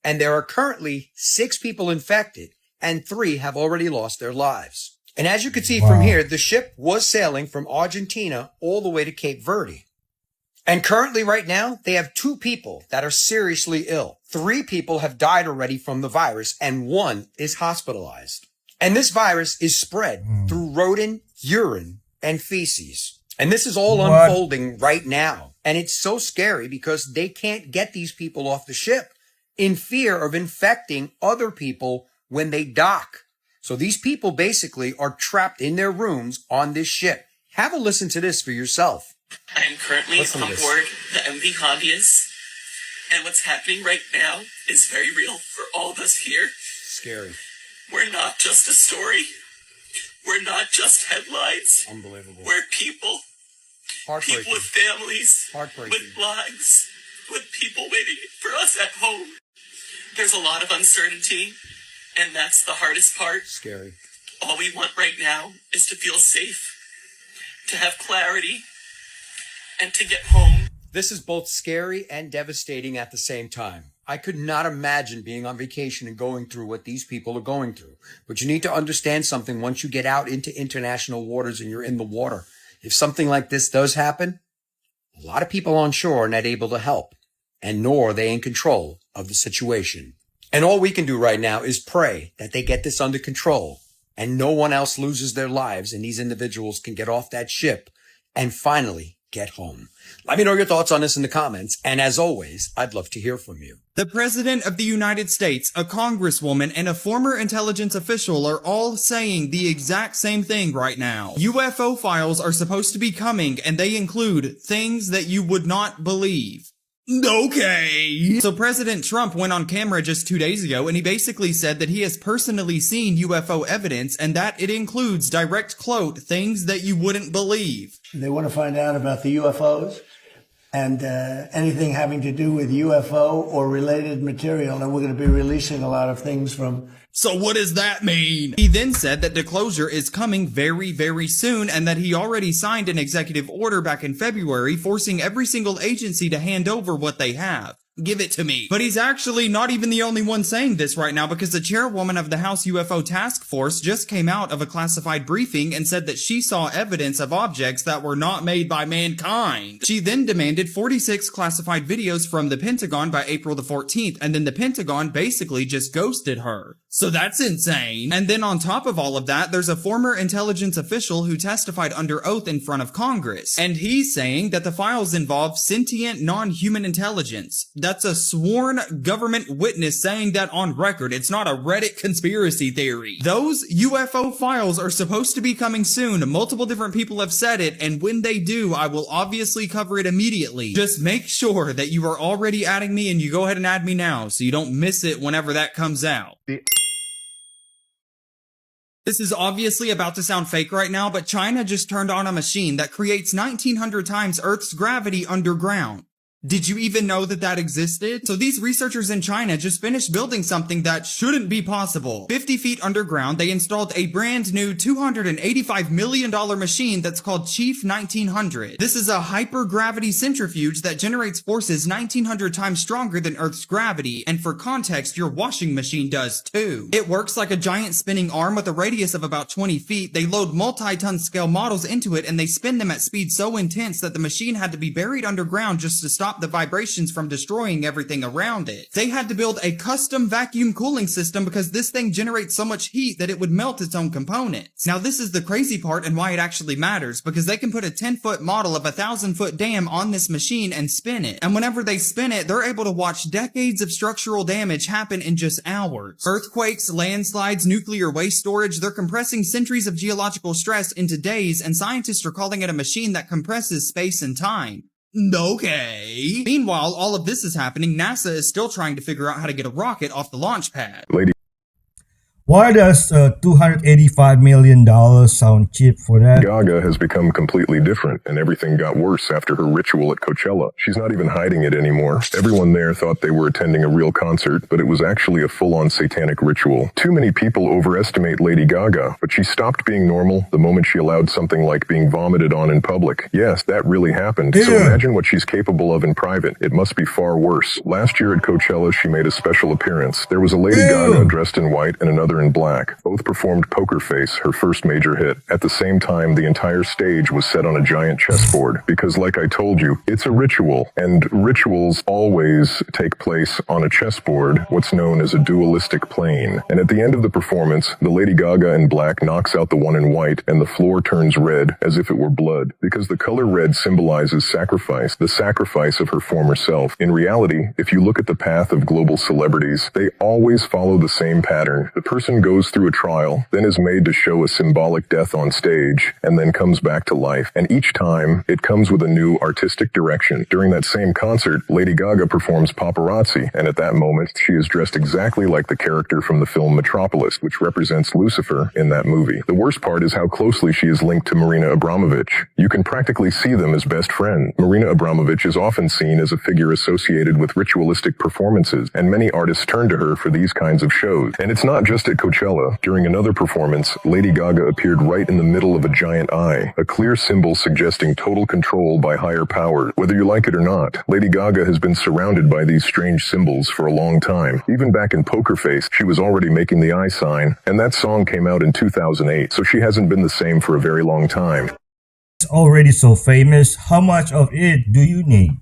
and there are currently 6 people infected, and 3 have already lost their lives. And as you can see from here, the ship was sailing from Argentina all the way to Cape Verde. And currently right now, they have 2 people that are seriously ill. 3 people have died already from the virus, and 1 is hospitalized. And this virus is spread through rodent urine and feces. And this is all unfolding right now. And it's so scary because they can't get these people off the ship in fear of infecting other people when they dock. So these people basically are trapped in their rooms on this ship. Have a listen to this for yourself. I am currently on board the MV Hondius, and what's happening right now is very real for all of us here. Scary. We're not just a story. We're not just headlines. Unbelievable. We're people. People with families. With lives. With people waiting for us at home. There's a lot of uncertainty, and that's the hardest part. Scary. All we want right now is to feel safe, to have clarity, and to get home. This is both scary and devastating at the same time. I could not imagine being on vacation and going through what these people are going through. But you need to understand something once you get out into international waters and you're in the water. If something like this does happen, a lot of people on shore are not able to help, and nor are they in control of the situation. And all we can do right now is pray that they get this under control and no one else loses their lives and these individuals can get off that ship and finally get home. Let me know your thoughts on this in the comments. And as always, I'd love to hear from you. The President of the United States, a Congresswoman, and a former intelligence official are all saying the exact same thing right now. UFO files are supposed to be coming, and they include things that you would not believe. Okay. So President Trump went on camera just 2 days ago and he basically said that he has personally seen UFO evidence and that it includes, direct quote, things that you wouldn't believe. They want to find out about the UFOs and anything having to do with UFO or related material, and we're going to be releasing a lot of things from. So what does that mean? He then said that disclosure is coming very, very soon and that he already signed an executive order back in February forcing every single agency to hand over what they have. Give it to me. But he's actually not even the only one saying this right now, because the chairwoman of the House UFO Task Force just came out of a classified briefing and said that she saw evidence of objects that were not made by mankind. She then demanded 46 classified videos from the Pentagon by April the 14th, and then the Pentagon basically just ghosted her. So that's insane. And then on top of all of that, there's a former intelligence official who testified under oath in front of Congress, and he's saying that the files involve sentient non-human intelligence. That's a sworn government witness saying that on record. It's not a Reddit conspiracy theory. Those UFO files are supposed to be coming soon. Multiple different people have said it, and when they do, I will obviously cover it immediately. Just make sure that you are already adding me and you go ahead and add me now so you don't miss it whenever that comes out. This is obviously about to sound fake right now, but China just turned on a machine that creates 1900 times Earth's gravity underground. Did you even know that that existed? So these researchers in China just finished building something that shouldn't be possible. 50 feet underground, they installed a brand new $285 million machine that's called Chief 1900. This is a hypergravity centrifuge that generates forces 1900 times stronger than Earth's gravity. And for context, your washing machine does too. It works like a giant spinning arm with a radius of about 20 feet. They load multi-ton scale models into it and they spin them at speed so intense that the machine had to be buried underground just to stop the vibrations from destroying everything around it. They had to build a custom vacuum cooling system because this thing generates so much heat that it would melt its own components. Now this is the crazy part and why it actually matters, because they can put a 10-foot model of a 1,000-foot dam on this machine and spin it. And whenever they spin it, they're able to watch decades of structural damage happen in just hours. Earthquakes, landslides, nuclear waste storage, they're compressing centuries of geological stress into days, and scientists are calling it a machine that compresses space and time. Okay. Meanwhile, all of this is happening. NASA is still trying to figure out how to get a rocket off the launch pad. Why does $285 million sound cheap for that? Gaga has become completely different, and everything got worse after her ritual at Coachella. She's not even hiding it anymore. Everyone there thought they were attending a real concert, but it was actually a full-on satanic ritual. Too many people overestimate Lady Gaga, but she stopped being normal the moment she allowed something like being vomited on in public. Yes, that really happened. So imagine what she's capable of in private. It must be far worse. Last year at Coachella, she made a special appearance. There was a Lady Gaga dressed in white and another in black. Both performed Poker Face, her first major hit. At the same time, the entire stage was set on a giant chessboard. Because like I told you, it's a ritual, and rituals always take place on a chessboard, what's known as a dualistic plane. And at the end of the performance, the Lady Gaga in black knocks out the one in white, and the floor turns red, as if it were blood. Because the color red symbolizes sacrifice, the sacrifice of her former self. In reality, if you look at the path of global celebrities, they always follow the same pattern. The person goes through a trial, then is made to show a symbolic death on stage, and then comes back to life. And each time, it comes with a new artistic direction. During that same concert, Lady Gaga performs Paparazzi, and at that moment, she is dressed exactly like the character from the film Metropolis, which represents Lucifer in that movie. The worst part is how closely she is linked to Marina Abramovich. You can practically see them as best friends. Marina Abramovich is often seen as a figure associated with ritualistic performances, and many artists turn to her for these kinds of shows. And it's not just at Coachella. During another performance, Lady Gaga appeared right in the middle of a giant eye, a clear symbol suggesting total control by higher power. Whether you like it or not, Lady Gaga has been surrounded by these strange symbols for a long time. Even back in Poker Face, she was already making the eye sign, and that song came out in 2008, so she hasn't been the same for a very long time. It's already so famous. How much of it do you need?